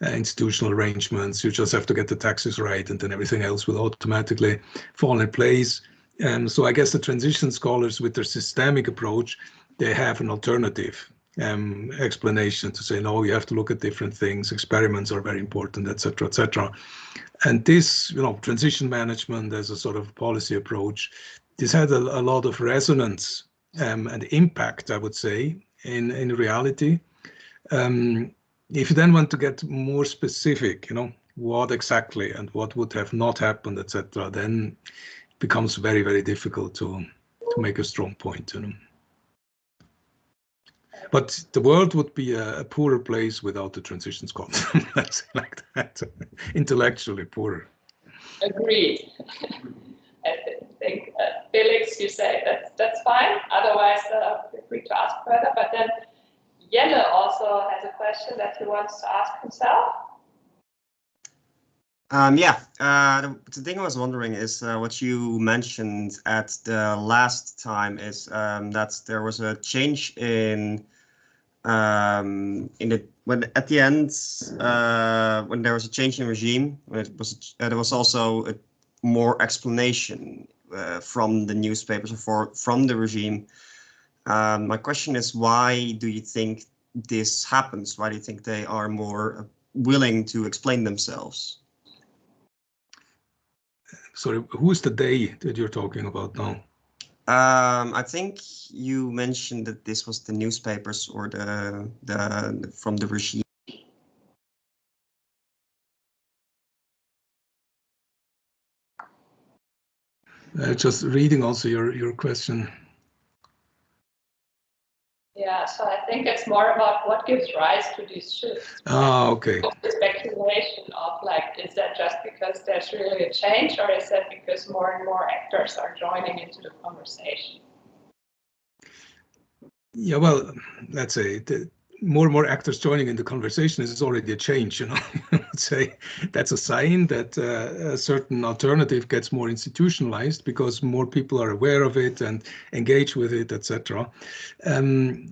B: institutional arrangements? You just have to get the taxes right, and then everything else will automatically fall in place. So I guess the transition scholars with their systemic approach, they have an alternative explanation to say, no, you have to look at different things, experiments are very important, etc., etc. And this, transition management as a sort of policy approach, this had a lot of resonance and impact, I would say, in reality. If you then want to get more specific, what exactly and what would have not happened, etc., then it becomes very, very difficult to make a strong point. But the world would be a poorer place without the transition scholars. Let's say like that, intellectually poorer.
A: Agreed. I think, Felix, you say that's fine. Otherwise, feel free to ask further. But then Jelle also has a question that he wants to ask himself.
E: The thing I was wondering is what you mentioned at the last time is that there was a change in the when at the end when there was a change in regime, there was also more explanation from the newspapers or from the regime. My question is, why do you think this happens? Why do you think they are more willing to explain themselves?
B: Sorry, who's the they that you're talking about now?
E: I think you mentioned that this was the newspapers or the from the regime.
B: Just reading also your question.
A: Yeah, so I think it's more about what gives rise to these shifts.
B: Ah, okay.
A: The speculation of like, is that just because there's really a change, or is that because more and more actors are joining into the conversation? Yeah,
B: well, let's say more and more actors joining in the conversation is already a change, Let's say that's a sign that a certain alternative gets more institutionalized because more people are aware of it and engage with it, etc.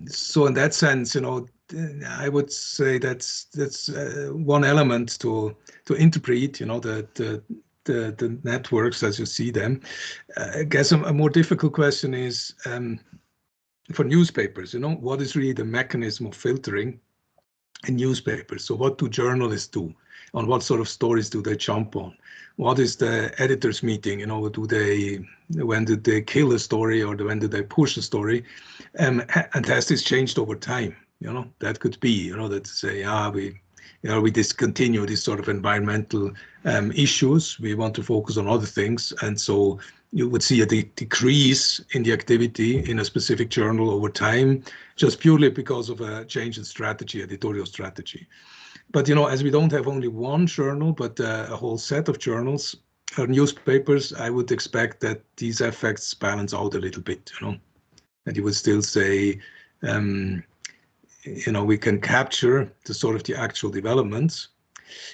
B: So in that sense, I would say that's one element to interpret, the networks as you see them. I guess a more difficult question is, for newspapers, what is really the mechanism of filtering in newspapers? So what do journalists do? On what sort of stories do they jump on? What is the editors' meeting? When did they kill a story, or when did they push a story? And has this changed over time? That could be, that say, we discontinue these sort of environmental issues. We want to focus on other things, and so you would see a decrease in the activity in a specific journal over time, just purely because of a change in strategy, editorial strategy. But as we don't have only one journal, but a whole set of journals or newspapers, I would expect that these effects balance out a little bit, and you would still say, we can capture the actual developments,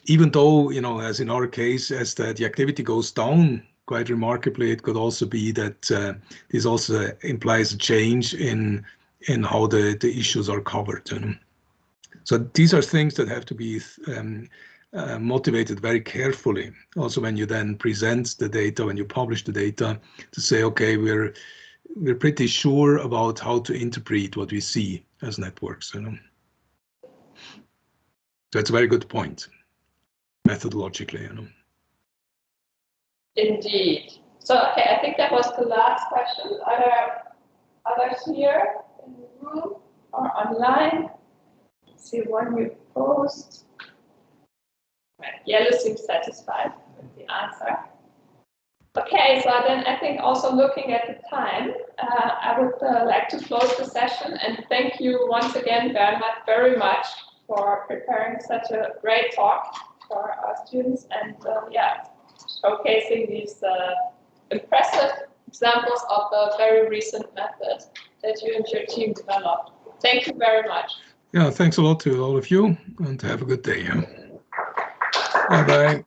B: even though, as in our case, as the activity goes down quite remarkably, it could also be that this also implies a change in how the issues are covered. So these are things that have to be motivated very carefully. Also, when you then present the data, when you publish the data, to say, okay, we're pretty sure about how to interpret what we see as networks. That's a very good point, methodologically.
A: Indeed. So, okay, I think that was the last question. Are there others here in the room or online? Let's see one you posed. Jelle seems satisfied with the answer. Okay, so then I think also looking at the time, I would like to close the session and thank you once again, Bernhard, very much for preparing such a great talk for our students and showcasing these impressive examples of a very recent method that you and your team developed. Thank you very much.
B: Yeah, thanks a lot to all of you and have a good day. Bye-bye.